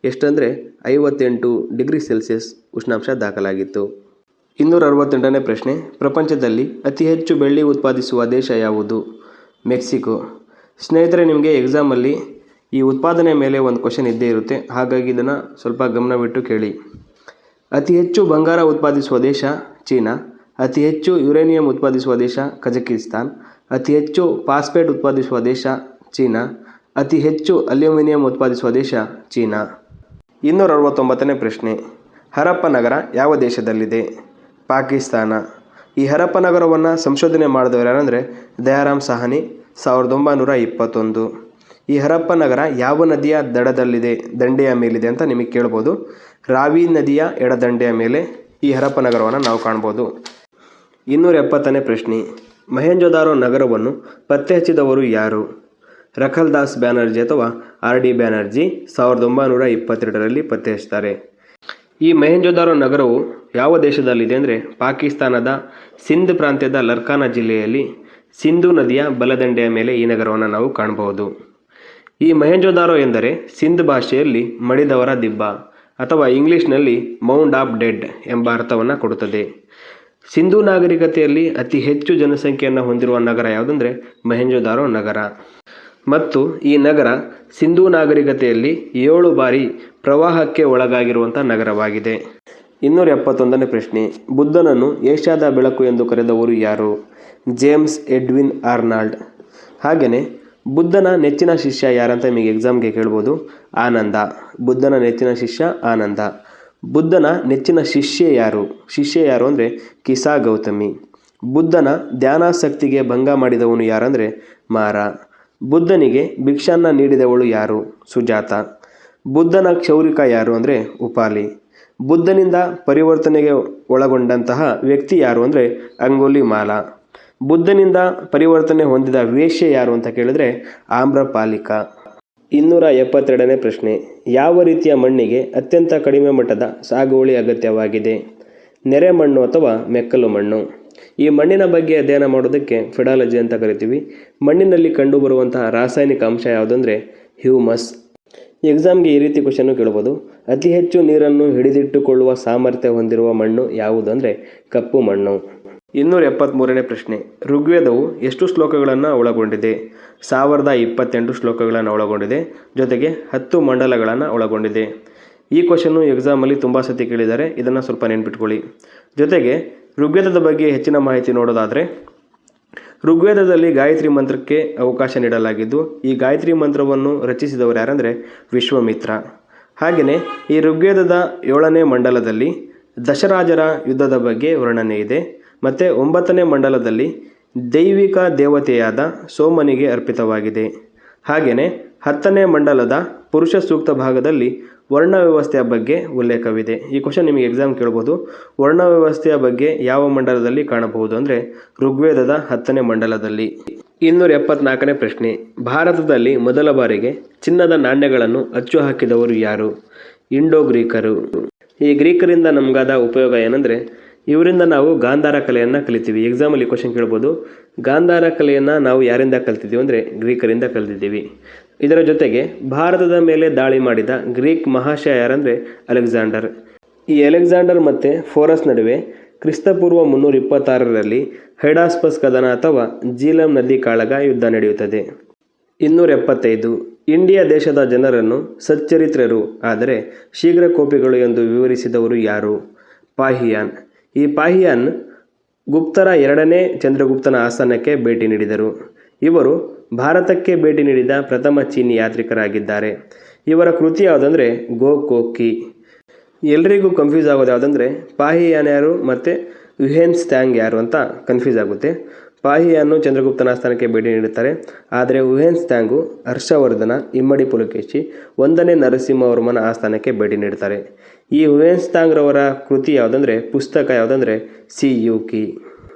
ಎಷ್ಟಂದರೆ 58 ಡಿಗ್ರಿ ಸೆಲ್ಸಿಯಸ್ ಉಷ್ಣಾಂಶ ದಾಖಲಾಗಿತ್ತು. 268ನೇ ಪ್ರಶ್ನೆ, ಪ್ರಪಂಚದಲ್ಲಿ ಅತಿ ಹೆಚ್ಚು ಬೆಳ್ಳಿ ಉತ್ಪಾದಿಸುವ ದೇಶ ಯಾವುದು? ಮೆಕ್ಸಿಕೋ. ಸ್ನೇಹಿತರೆ, ನಿಮಗೆ ಎಕ್ಸಾಮಲ್ಲಿ ಈ ಉತ್ಪಾದನೆ ಮೇಲೆ ಒಂದು ಕ್ವಶನ್ ಇದ್ದೇ ಇರುತ್ತೆ, ಹಾಗಾಗಿ ಇದನ್ನು ಸ್ವಲ್ಪ ಗಮನವಿಟ್ಟು ಕೇಳಿ. ಅತಿ ಹೆಚ್ಚು ಬಂಗಾರ ಉತ್ಪಾದಿಸುವ ದೇಶ ಚೀನಾ. ಅತಿ ಹೆಚ್ಚು ಯುರೇನಿಯಂ ಉತ್ಪಾದಿಸುವ ದೇಶ ಕಜಕಿಸ್ತಾನ್. ಅತಿ ಹೆಚ್ಚು ಫಾಸ್ಫೇಟ್ ಉತ್ಪಾದಿಸುವ ದೇಶ ಚೀನಾ. ಅತಿ ಹೆಚ್ಚು ಅಲ್ಯೂಮಿನಿಯಂ ಉತ್ಪಾದಿಸುವ ದೇಶ ಚೀನಾ. 269ನೇ ಪ್ರಶ್ನೆ, ಹರಪ್ಪ ನಗರ ಯಾವ ದೇಶದಲ್ಲಿದೆ? ಪಾಕಿಸ್ತಾನ. ಈ ಹರಪ್ಪ ನಗರವನ್ನು ಸಂಶೋಧನೆ ಮಾಡಿದವರು ಯಾರಂದರೆ ದಯಾರಾಮ್ ಸಾಹನಿ 1921. ಈ ಹರಪ್ಪ ನಗರ ಯಾವ ನದಿಯ ದಡದಲ್ಲಿದೆ, ದಂಡೆಯ ಮೇಲಿದೆ ಅಂತ ನಿಮಗೆ ಕೇಳ್ಬೋದು. ರಾವಿ ನದಿಯ ಎಡದಂಡೆಯ ಮೇಲೆ ಈ ಹರಪ್ಪ ನಗರವನ್ನು ನಾವು ಕಾಣ್ಬೋದು. 270ನೇ ಪ್ರಶ್ನೆ, ಮೊಹೆಂಜೊದಾರೋ ನಗರವನ್ನು ಪತ್ತೆ ಹಚ್ಚಿದವರು ಯಾರು? ರಖಲ್ದಾಸ್ ಬ್ಯಾನರ್ಜಿ ಅಥವಾ RD ಬ್ಯಾನರ್ಜಿ 1922ರಲ್ಲಿ ಪತ್ತೆ ಹಚ್ತಾರೆ. ಈ ಮೊಹೆಂಜೊದಾರೋ ನಗರವು ಯಾವ ದೇಶದಲ್ಲಿದೆ ಅಂದರೆ ಪಾಕಿಸ್ತಾನದ ಸಿಂಧ್ ಪ್ರಾಂತ್ಯದ ಲರ್ಕಾನಾ ಜಿಲ್ಲೆಯಲ್ಲಿ ಸಿಂಧೂ ನದಿಯ ಬಲದಂಡೆಯ ಮೇಲೆ ಈ ನಗರವನ್ನು ನಾವು ಕಾಣಬಹುದು. ಈ ಮೊಹೆಂಜೊದಾರೋ ಎಂದರೆ ಸಿಂಧ್ ಭಾಷೆಯಲ್ಲಿ ಮಡಿದವರ ದಿಬ್ಬ ಅಥವಾ ಇಂಗ್ಲಿಷ್ನಲ್ಲಿ ಮೌಂಡ್ ಆಫ್ ಡೆಡ್ ಎಂಬ ಅರ್ಥವನ್ನು ಕೊಡುತ್ತದೆ. ಸಿಂಧೂ ನಾಗರಿಕತೆಯಲ್ಲಿ ಅತಿ ಹೆಚ್ಚು ಜನಸಂಖ್ಯೆಯನ್ನು ಹೊಂದಿರುವ ನಗರ ಯಾವುದಂದರೆ ಮೊಹೆಂಜೊದಾರೋ ನಗರ. ಮತ್ತು ಈ ನಗರ ಸಿಂಧೂ ನಾಗರಿಕತೆಯಲ್ಲಿ 7 ಬಾರಿ ಪ್ರವಾಹಕ್ಕೆ ಒಳಗಾಗಿರುವಂಥ ನಗರವಾಗಿದೆ. 271ನೇ ಪ್ರಶ್ನೆ, ಬುದ್ಧನನ್ನು ಏಷ್ಯಾದ ಬೆಳಕು ಎಂದು ಕರೆದವರು ಯಾರು? James Edwin Arnold. ಹಾಗೆಯೇ ಬುದ್ಧನ ನೆಚ್ಚಿನ ಶಿಷ್ಯ ಯಾರಂತ ನಿಮಗೆ ಎಕ್ಸಾಮ್ಗೆ ಕೇಳ್ಬೋದು. ಆನಂದ. ಬುದ್ಧನ ನೆಚ್ಚಿನ ಶಿಷ್ಯ ಆನಂದ. ಬುದ್ಧನ ನೆಚ್ಚಿನ ಶಿಷ್ಯೆ ಯಾರು ಅಂದರೆ ಕಿಸಾ ಗೌತಮಿ. ಬುದ್ಧನ ಧ್ಯಾನಾಸಕ್ತಿಗೆ ಭಂಗ ಮಾಡಿದವನು ಯಾರಂದರೆ ಮಾರ. ಬುದ್ಧನಿಗೆ ಭಿಕ್ಷಾನ್ನ ನೀಡಿದವಳು ಯಾರು? ಸುಜಾತ. ಬುದ್ಧನ ಕ್ಷೌರಿಕ ಯಾರು ಅಂದರೆ ಉಪಾಲಿ. ಬುದ್ಧನಿಂದ ಪರಿವರ್ತನೆಗೆ ಒಳಗೊಂಡಂತಹ ವ್ಯಕ್ತಿ ಯಾರು ಅಂದರೆ ಅಂಗುಲಿಮಾಲ. ಬುದ್ಧನಿಂದ ಪರಿವರ್ತನೆ ಹೊಂದಿದ ವೇಶ್ಯೆ ಯಾರು ಅಂತ ಕೇಳಿದ್ರೆ ಆಮ್ರಪಾಲಿಕ. 272ನೇ ಪ್ರಶ್ನೆ, ಯಾವ ರೀತಿಯ ಮಣ್ಣಿಗೆ ಅತ್ಯಂತ ಕಡಿಮೆ ಮಟ್ಟದ ಸಾಗುವಳಿ ಅಗತ್ಯವಾಗಿದೆ? ನೆರೆ ಮಣ್ಣು ಅಥವಾ ಮೆಕ್ಕಲು ಮಣ್ಣು. ಈ ಮಣ್ಣಿನ ಬಗ್ಗೆ ಅಧ್ಯಯನ ಮಾಡೋದಕ್ಕೆ ಫೆಡಾಲಜಿ ಅಂತ ಕರಿತೀವಿ. ಮಣ್ಣಿನಲ್ಲಿ ಕಂಡುಬರುವಂತಹ ರಾಸಾಯನಿಕ ಅಂಶ ಯಾವುದಂದರೆ ಹ್ಯೂಮಸ್. ಎಕ್ಸಾಮ್ಗೆ ಈ ರೀತಿ ಕ್ವಶನ್ನು ಕೇಳ್ಬೋದು. ಅತಿ ಹೆಚ್ಚು ನೀರನ್ನು ಹಿಡಿದಿಟ್ಟುಕೊಳ್ಳುವ ಸಾಮರ್ಥ್ಯ ಹೊಂದಿರುವ ಮಣ್ಣು ಯಾವುದು ಅಂದರೆ ಕಪ್ಪು ಮಣ್ಣು. 273ನೇ ಪ್ರಶ್ನೆ, ಋಗ್ವೇದವು ಎಷ್ಟು ಶ್ಲೋಕಗಳನ್ನು ಒಳಗೊಂಡಿದೆ? 1028 ಶ್ಲೋಕಗಳನ್ನು ಒಳಗೊಂಡಿದೆ. ಜೊತೆಗೆ 10 ಮಂಡಲಗಳನ್ನು ಒಳಗೊಂಡಿದೆ. ಈ ಕ್ವಶನ್ನು ಎಕ್ಸಾಮಲ್ಲಿ ತುಂಬ ಸತಿ ಕೇಳಿದ್ದಾರೆ, ಇದನ್ನು ಸ್ವಲ್ಪ ನೆನ್ಪಿಟ್ಕೊಳ್ಳಿ. ಜೊತೆಗೆ ಋಗ್ವೇದದ ಬಗ್ಗೆ ಹೆಚ್ಚಿನ ಮಾಹಿತಿ ನೋಡೋದಾದರೆ ಋಗ್ವೇದದಲ್ಲಿ ಗಾಯತ್ರಿ ಮಂತ್ರಕ್ಕೆ ಅವಕಾಶ ನೀಡಲಾಗಿದ್ದು, ಈ ಗಾಯತ್ರಿ ಮಂತ್ರವನ್ನು ರಚಿಸಿದವರು ಯಾರಂದರೆ ವಿಶ್ವಾಮಿತ್ರ. ಹಾಗೆಯೇ ಈ ಋಗ್ವೇದದ 7ನೇ ಮಂಡಲದಲ್ಲಿ ದಶರಾಜರ ಯುದ್ಧದ ಬಗ್ಗೆ ವರ್ಣನೆ ಇದೆ. ಮತ್ತು 9ನೇ ಮಂಡಲದಲ್ಲಿ ದೈವಿಕ ದೇವತೆಯಾದ ಸೋಮನಿಗೆ ಅರ್ಪಿತವಾಗಿದೆ. ಹಾಗೆಯೇ 10ನೇ ಮಂಡಲದ ಪುರುಷ ಸೂಕ್ತ ಭಾಗದಲ್ಲಿ ವರ್ಣ ವ್ಯವಸ್ಥೆಯ ಬಗ್ಗೆ ಉಲ್ಲೇಖವಿದೆ. ಈ ಕ್ವಶನ್ ನಿಮಗೆ ಎಕ್ಸಾಮ್ ಕೇಳ್ಬೋದು. ವರ್ಣ ವ್ಯವಸ್ಥೆಯ ಬಗ್ಗೆ ಯಾವ ಮಂಡಲದಲ್ಲಿ ಕಾಣಬಹುದು ಅಂದರೆ ಋಗ್ವೇದದ 10ನೇ ಮಂಡಲದಲ್ಲಿ. 274ನೇ ಪ್ರಶ್ನೆ, ಭಾರತದಲ್ಲಿ ಮೊದಲ ಬಾರಿಗೆ ಚಿನ್ನದ ನಾಣ್ಯಗಳನ್ನು ಅಚ್ಚು ಹಾಕಿದವರು ಯಾರು? ಇಂಡೋ ಗ್ರೀಕರು. ಈ ಗ್ರೀಕರಿಂದ ನಮಗಾದ ಉಪಯೋಗ ಏನಂದರೆ ಇವರಿಂದ ನಾವು ಗಾಂಧಾರ ಕಲೆಯನ್ನು ಕಲಿತೀವಿ. ಎಕ್ಸಾಮಲ್ಲಿ ಕ್ವಶನ್ ಕೇಳ್ಬೋದು. ಗಾಂಧಾರ ಕಲೆಯನ್ನು ನಾವು ಯಾರಿಂದ ಕಲ್ತಿದ್ದೀವಿ ಅಂದರೆ ಗ್ರೀಕರಿಂದ ಕಲಿತಿದ್ದೀವಿ. ಇದರ ಜೊತೆಗೆ ಭಾರತದ ಮೇಲೆ ದಾಳಿ ಮಾಡಿದ ಗ್ರೀಕ್ ಮಹಾಶಯ ಯಾರಂದರೆ ಅಲೆಕ್ಸಾಂಡರ್. ಈ ಅಲೆಕ್ಸಾಂಡರ್ ಮತ್ತು ಫೋರಸ್ ನಡುವೆ ಕ್ರಿಸ್ತಪೂರ್ವ 326ರಲ್ಲಿ ಹೈಡಾಸ್ಪಸ್ ಕದನ ಅಥವಾ ಜೀಲಂ ನದಿ ಕಾಳಗ ಯುದ್ಧ ನಡೆಯುತ್ತದೆ. 275 ಇಂಡಿಯಾ ದೇಶದ ಜನರನ್ನು ಸಚ್ಚರಿತ್ರರು ಆದರೆ ಶೀಘ್ರಕೋಪಿಗಳು ಎಂದು ವಿವರಿಸಿದವರು ಯಾರು? ಪಾಹಿಯಾನ್. ಈ ಪಾಹಿಯಾನ್ ಗುಪ್ತರ 2ನೇ ಚಂದ್ರಗುಪ್ತನ ಆಸ್ಥಾನಕ್ಕೆ ಭೇಟಿ ನೀಡಿದರು. ಇವರು ಭಾರತಕ್ಕೆ ಭೇಟಿ ನೀಡಿದ ಪ್ರಥಮ ಚೀನಿ ಯಾತ್ರಿಕರಾಗಿದ್ದಾರೆ. ಇವರ ಕೃತಿ ಯಾವುದಂದರೆ ಗೋ ಕೋಕಿ. ಎಲ್ರಿಗೂ ಕನ್ಫ್ಯೂಸ್ ಆಗೋದು ಯಾವುದಂದರೆ ಪಾಹಿಯಾನ್ ಯಾರು ಮತ್ತು ಯುಹೆನ್ ಸ್ಟ್ಯಾಂಗ್ ಯಾರು ಅಂತ ಕನ್ಫ್ಯೂಸ್ ಆಗುತ್ತೆ. ಪಾಹಿಯಾನು ಚಂದ್ರಗುಪ್ತನ ಆಸ್ಥಾನಕ್ಕೆ ಭೇಟಿ ನೀಡುತ್ತಾರೆ. ಆದರೆ ಯುಹೆನ್ ಸ್ಟ್ಯಾಂಗು ಹರ್ಷವರ್ಧನ, ಇಮ್ಮಡಿ ಪುಲಕೇಶಿ, 1ನೇ ನರಸಿಂಹವರ್ಮನ ಆಸ್ಥಾನಕ್ಕೆ ಭೇಟಿ ನೀಡುತ್ತಾರೆ. ಈ ಯುಹೆನ್ ಸ್ಟ್ಯಾಂಗ್ರವರ ಕೃತಿ ಯಾವುದಂದರೆ ಪುಸ್ತಕ ಯಾವುದಂದರೆ ಸಿ ಯುಕಿ.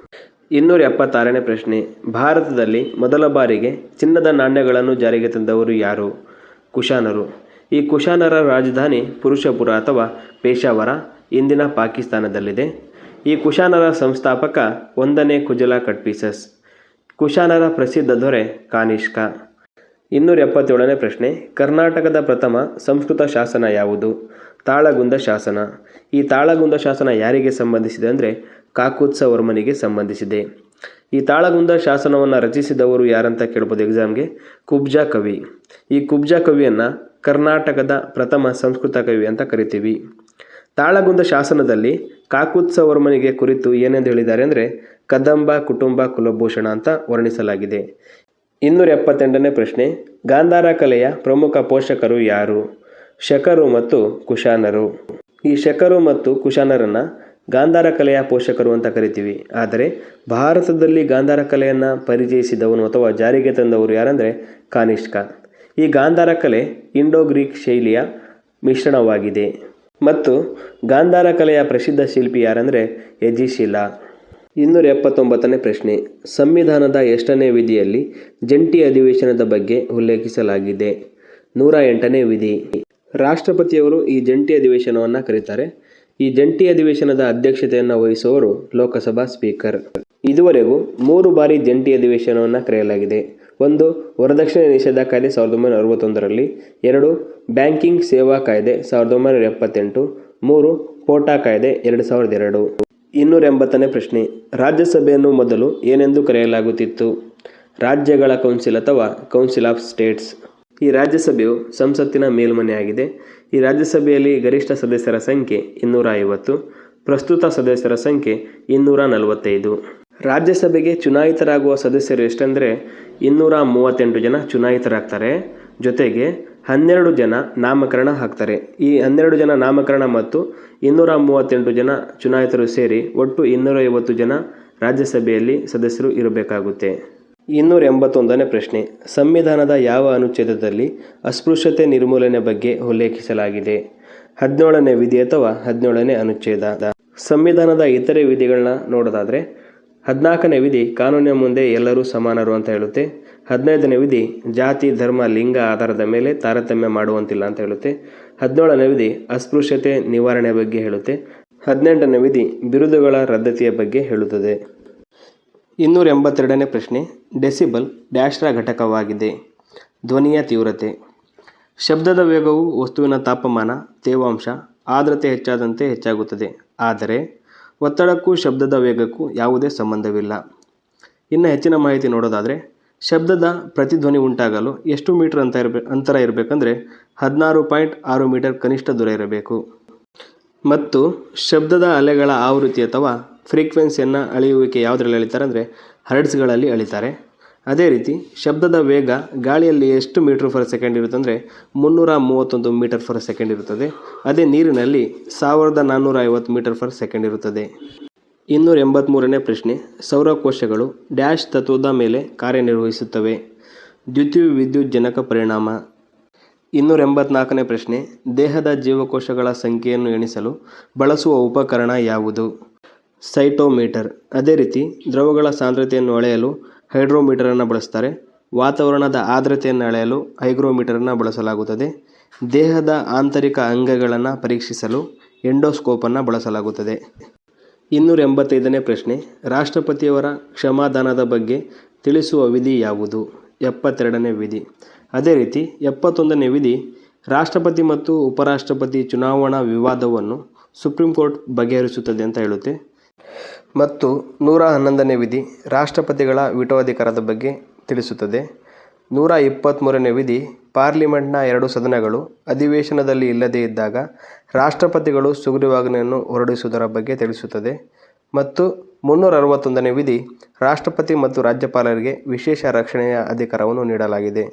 276ನೇ ಪ್ರಶ್ನೆ, ಭಾರತದಲ್ಲಿ ಮೊದಲ ಬಾರಿಗೆ ಚಿನ್ನದ ನಾಣ್ಯಗಳನ್ನು ಜಾರಿಗೆ ತಂದವರು ಯಾರು? ಕುಶಾನರು. ಈ ಕುಶಾನರ ರಾಜಧಾನಿ ಪುರುಷಪುರ ಅಥವಾ ಪೇಶಾವರ ಇಂದಿನ ಪಾಕಿಸ್ತಾನದಲ್ಲಿದೆ. ಈ ಕುಶಾನರ ಸಂಸ್ಥಾಪಕ 1ನೇ ಕುಜಲ ಕಡ್ಫಿಸಸ್. ಕುಶಾನರ ಪ್ರಸಿದ್ಧ ದೊರೆ ಕಾನಿಷ್ಕ. 277ನೇ ಪ್ರಶ್ನೆ, ಕರ್ನಾಟಕದ ಪ್ರಥಮ ಸಂಸ್ಕೃತ ಶಾಸನ ಯಾವುದು? ತಾಳಗುಂದ ಶಾಸನ. ಈ ತಾಳಗುಂದ ಶಾಸನ ಯಾರಿಗೆ ಸಂಬಂಧಿಸಿದೆ ಅಂದರೆ ಕಾಕುತ್ಸ ವರ್ಮನಿಗೆ ಸಂಬಂಧಿಸಿದೆ. ಈ ತಾಳಗುಂದ ಶಾಸನವನ್ನು ರಚಿಸಿದವರು ಯಾರಂತ ಕೇಳ್ಬೋದು ಎಕ್ಸಾಮ್ಗೆ, ಕುಬ್ಜ ಕವಿ. ಈ ಕುಬ್ಜ ಕವಿಯನ್ನು ಕರ್ನಾಟಕದ ಪ್ರಥಮ ಸಂಸ್ಕೃತ ಕವಿ ಅಂತ ಕರಿತೀವಿ. ತಾಳಗುಂದ ಶಾಸನದಲ್ಲಿ ಕಾಕುತ್ಸ ವರ್ಮನಿಗೆ ಕುರಿತು ಏನೆಂದು ಹೇಳಿದ್ದಾರೆ ಅಂದರೆ ಕದಂಬ ಕುಟುಂಬ ಕುಲಭೂಷಣ ಅಂತ ವರ್ಣಿಸಲಾಗಿದೆ. 278ನೇ ಪ್ರಶ್ನೆ, ಗಾಂಧಾರ ಕಲೆಯ ಪ್ರಮುಖ ಪೋಷಕರು ಯಾರು? ಶಕರು ಮತ್ತು ಕುಶಾನರು. ಈ ಶಕರು ಮತ್ತು ಕುಶಾನರನ್ನು ಗಾಂಧಾರ ಕಲೆಯ ಪೋಷಕರು ಅಂತ ಕರಿತೀವಿ. ಆದರೆ ಭಾರತದಲ್ಲಿ ಗಾಂಧಾರ ಕಲೆಯನ್ನು ಪರಿಚಯಿಸಿದವನು ಅಥವಾ ಜಾರಿಗೆ ತಂದವರು ಯಾರಂದರೆ ಕಾನಿಷ್ಕ. ಈ ಗಾಂಧಾರ ಕಲೆ ಇಂಡೋ ಗ್ರೀಕ್ ಶೈಲಿಯ ಮಿಶ್ರಣವಾಗಿದೆ. ಮತ್ತು ಗಾಂಧಾರ ಕಲೆಯ ಪ್ರಸಿದ್ಧ ಶಿಲ್ಪಿ ಯಾರಂದರೆ ಎಜಿಶಿಲಾ. 279ನೇ ಪ್ರಶ್ನೆ, ಸಂವಿಧಾನದ ಎಷ್ಟನೇ ವಿಧಿಯಲ್ಲಿ ಜಂಟಿ ಅಧಿವೇಶನದ ಬಗ್ಗೆ ಉಲ್ಲೇಖಿಸಲಾಗಿದೆ? 108ನೇ ವಿಧಿ. ರಾಷ್ಟ್ರಪತಿಯವರು ಈ ಜಂಟಿ ಅಧಿವೇಶನವನ್ನು ಕರೀತಾರೆ. ಈ ಜಂಟಿ ಅಧಿವೇಶನದ ಅಧ್ಯಕ್ಷತೆಯನ್ನು ವಹಿಸುವವರು ಲೋಕಸಭಾ ಸ್ಪೀಕರ್. ಇದುವರೆಗೂ 3 ಬಾರಿ ಜಂಟಿ ಅಧಿವೇಶನವನ್ನು ಕರೆಯಲಾಗಿದೆ. 1 ವರದಕ್ಷಿಣೆ ನಿಷೇಧ ಕಾಯ್ದೆ 1961ರಲ್ಲಿ, 2 ಬ್ಯಾಂಕಿಂಗ್ ಸೇವಾ ಕಾಯ್ದೆ 1978, 3 ಕೋಟಾ ಕಾಯ್ದೆ 2002. 280ನೇ ಪ್ರಶ್ನೆ, ರಾಜ್ಯಸಭೆಯನ್ನು ಮೊದಲು ಏನೆಂದು ಕರೆಯಲಾಗುತ್ತಿತ್ತು? ರಾಜ್ಯಗಳ ಕೌನ್ಸಿಲ್ ಅಥವಾ ಕೌನ್ಸಿಲ್ ಆಫ್ ಸ್ಟೇಟ್ಸ್. ಈ ರಾಜ್ಯಸಭೆಯು ಸಂಸತ್ತಿನ ಮೇಲ್ಮನೆಯಾಗಿದೆ. ಈ ರಾಜ್ಯಸಭೆಯಲ್ಲಿ ಗರಿಷ್ಠ ಸದಸ್ಯರ ಸಂಖ್ಯೆ 250, ಪ್ರಸ್ತುತ ಸದಸ್ಯರ ಸಂಖ್ಯೆ 245. ರಾಜ್ಯಸಭೆಗೆ ಚುನಾಯಿತರಾಗುವ ಸದಸ್ಯರು ಎಷ್ಟಂದರೆ 238 ಜನ ಚುನಾಯಿತರಾಗ್ತಾರೆ. ಜೊತೆಗೆ 12 ಜನ ನಾಮಕರಣ ಆಗ್ತಾರೆ. ಈ 12 ಜನ ನಾಮಕರಣ ಮತ್ತು 238 ಜನ ಚುನಾಯಿತರು ಸೇರಿ ಒಟ್ಟು 250 ಜನ ರಾಜ್ಯಸಭೆಯಲ್ಲಿ ಸದಸ್ಯರು ಇರಬೇಕಾಗುತ್ತೆ. 281ನೇ ಪ್ರಶ್ನೆ, ಸಂವಿಧಾನದ ಯಾವ ಅನುಚ್ಛೇದದಲ್ಲಿ ಅಸ್ಪೃಶ್ಯತೆ ನಿರ್ಮೂಲನೆ ಬಗ್ಗೆ ಉಲ್ಲೇಖಿಸಲಾಗಿದೆ? 17ನೇ ವಿಧಿ ಅಥವಾ 17ನೇ ಅನುಚ್ಛೇದ. ಸಂವಿಧಾನದ ಇತರೆ ವಿಧಿಗಳನ್ನ ನೋಡೋದಾದರೆ 14ನೇ ವಿಧಿ ಕಾನೂನಿನ ಮುಂದೆ ಎಲ್ಲರೂ ಸಮಾನರು ಅಂತ ಹೇಳುತ್ತೆ. 15ನೇ ವಿಧಿ ಜಾತಿ ಧರ್ಮ ಲಿಂಗ ಆಧಾರದ ಮೇಲೆ ತಾರತಮ್ಯ ಮಾಡುವಂತಿಲ್ಲ ಅಂತ ಹೇಳುತ್ತೆ. 17ನೇ ವಿಧಿ ಅಸ್ಪೃಶ್ಯತೆ ನಿವಾರಣೆ ಬಗ್ಗೆ ಹೇಳುತ್ತೆ. 18ನೇ ವಿಧಿ ಬಿರುದುಗಳ ರದ್ದತಿಯ ಬಗ್ಗೆ ಹೇಳುತ್ತದೆ. 282ನೇ ಪ್ರಶ್ನೆ, ಡೆಸಿಬಲ್ ಡ್ಯಾಶ್ರ ಘಟಕವಾಗಿದೆ? ಧ್ವನಿಯ ತೀವ್ರತೆ. ಶಬ್ದದ ವೇಗವು ವಸ್ತುವಿನ ತಾಪಮಾನ, ತೇವಾಂಶ, ಆರ್ದ್ರತೆ ಹೆಚ್ಚಾದಂತೆ ಹೆಚ್ಚಾಗುತ್ತದೆ. ಆದರೆ ಒತ್ತಡಕ್ಕೂ ಶಬ್ದದ ವೇಗಕ್ಕೂ ಯಾವುದೇ ಸಂಬಂಧವಿಲ್ಲ. ಇನ್ನು ಹೆಚ್ಚಿನ ಮಾಹಿತಿ ನೋಡೋದಾದರೆ ಶಬ್ದದ ಪ್ರತಿಧ್ವನಿ ಉಂಟಾಗಲು ಎಷ್ಟು ಮೀಟರ್ ಅಂತರ ಇರಬೇಕಂದ್ರೆ 16.6 ಮೀಟರ್ ಕನಿಷ್ಠ ದೂರ ಇರಬೇಕು. ಮತ್ತು ಶಬ್ದದ ಅಲೆಗಳ ಆವೃತ್ತಿ ಅಥವಾ ಫ್ರೀಕ್ವೆನ್ಸಿಯನ್ನು ಅಳೆಯುವಿಕೆ ಯಾವುದರಲ್ಲಿ ಅಳಿತಾರೆ ಅಂದರೆ ಹರ್ಟ್ಸ್ಗಳಲ್ಲಿ ಅಳಿತಾರೆ. ಅದೇ ರೀತಿ ಶಬ್ದದ ವೇಗ ಗಾಳಿಯಲ್ಲಿ ಎಷ್ಟು ಮೀಟರ್ ಪರ್ ಸೆಕೆಂಡ್ ಇರುತ್ತೆ ಅಂದರೆ 331 ಮೀಟರ್ ಪರ್ ಸೆಕೆಂಡ್ ಇರುತ್ತದೆ. ಅದೇ ನೀರಿನಲ್ಲಿ 1450 ಮೀಟರ್ ಪರ್ ಸೆಕೆಂಡ್ ಇರುತ್ತದೆ. 283ನೇ ಪ್ರಶ್ನೆ, ಸೌರಕೋಶಗಳು ಡ್ಯಾಶ್ ತತ್ವದ ಮೇಲೆ ಕಾರ್ಯನಿರ್ವಹಿಸುತ್ತವೆ? ದ್ಯುತಿವಿದ್ಯುಜ್ಜನಕ ಪರಿಣಾಮ. 284ನೇ ಪ್ರಶ್ನೆ, ದೇಹದ ಜೀವಕೋಶಗಳ ಸಂಖ್ಯೆಯನ್ನು ಎಣಿಸಲು ಬಳಸುವ ಉಪಕರಣ ಯಾವುದು? ಸೈಟೋಮೀಟರ್. ಅದೇ ರೀತಿ ದ್ರವಗಳ ಸಾಂದ್ರತೆಯನ್ನು ಅಳೆಯಲು ಹೈಡ್ರೋಮೀಟರನ್ನು ಬಳಸ್ತಾರೆ. ವಾತಾವರಣದ ಆರ್ದ್ರತೆಯನ್ನು ಅಳೆಯಲು ಹೈಗ್ರೋಮೀಟರನ್ನು ಬಳಸಲಾಗುತ್ತದೆ. ದೇಹದ ಆಂತರಿಕ ಅಂಗಗಳನ್ನು ಪರೀಕ್ಷಿಸಲು ಎಂಡೋಸ್ಕೋಪನ್ನು ಬಳಸಲಾಗುತ್ತದೆ. 285ನೇ ಪ್ರಶ್ನೆ, ರಾಷ್ಟ್ರಪತಿಯವರ ಕ್ಷಮಾದಾನದ ಬಗ್ಗೆ ತಿಳಿಸುವ ವಿಧಿ ಯಾವುದು? 72ನೇ ವಿಧಿ. ಅದೇ ರೀತಿ 71ನೇ ವಿಧಿ, ರಾಷ್ಟ್ರಪತಿ ಮತ್ತು ಉಪರಾಷ್ಟ್ರಪತಿ ಚುನಾವಣಾ ವಿವಾದವನ್ನು ಸುಪ್ರೀಂ ಕೋರ್ಟ್ ಬಗೆಹರಿಸುತ್ತದೆ ಅಂತ ಹೇಳುತ್ತೆ. ಮತ್ತು 111ನೇ ವಿಧಿ, ರಾಷ್ಟ್ರಪತಿಗಳ ವಿಟೋ ಅಧಿಕಾರದ ಬಗ್ಗೆ ತಿಳಿಸುತ್ತದೆ. 123ನೇ ವಿಧಿ, ಪಾರ್ಲಿಮೆಂಟ್ನ 2 ಸದನಗಳು ಅಧಿವೇಶನದಲ್ಲಿ ಇಲ್ಲದೇ ಇದ್ದಾಗ ರಾಷ್ಟ್ರಪತಿಗಳು ಸುಗ್ರೀವಾಜ್ಞೆಯನ್ನು ಹೊರಡಿಸುವುದರ ಬಗ್ಗೆ ತಿಳಿಸುತ್ತದೆ. ಮತ್ತು 361ನೇ ವಿಧಿ, ರಾಷ್ಟ್ರಪತಿ ಮತ್ತು ರಾಜ್ಯಪಾಲರಿಗೆ ವಿಶೇಷ ರಕ್ಷಣೆಯ ಅಧಿಕಾರವನ್ನು ನೀಡಲಾಗಿದೆ.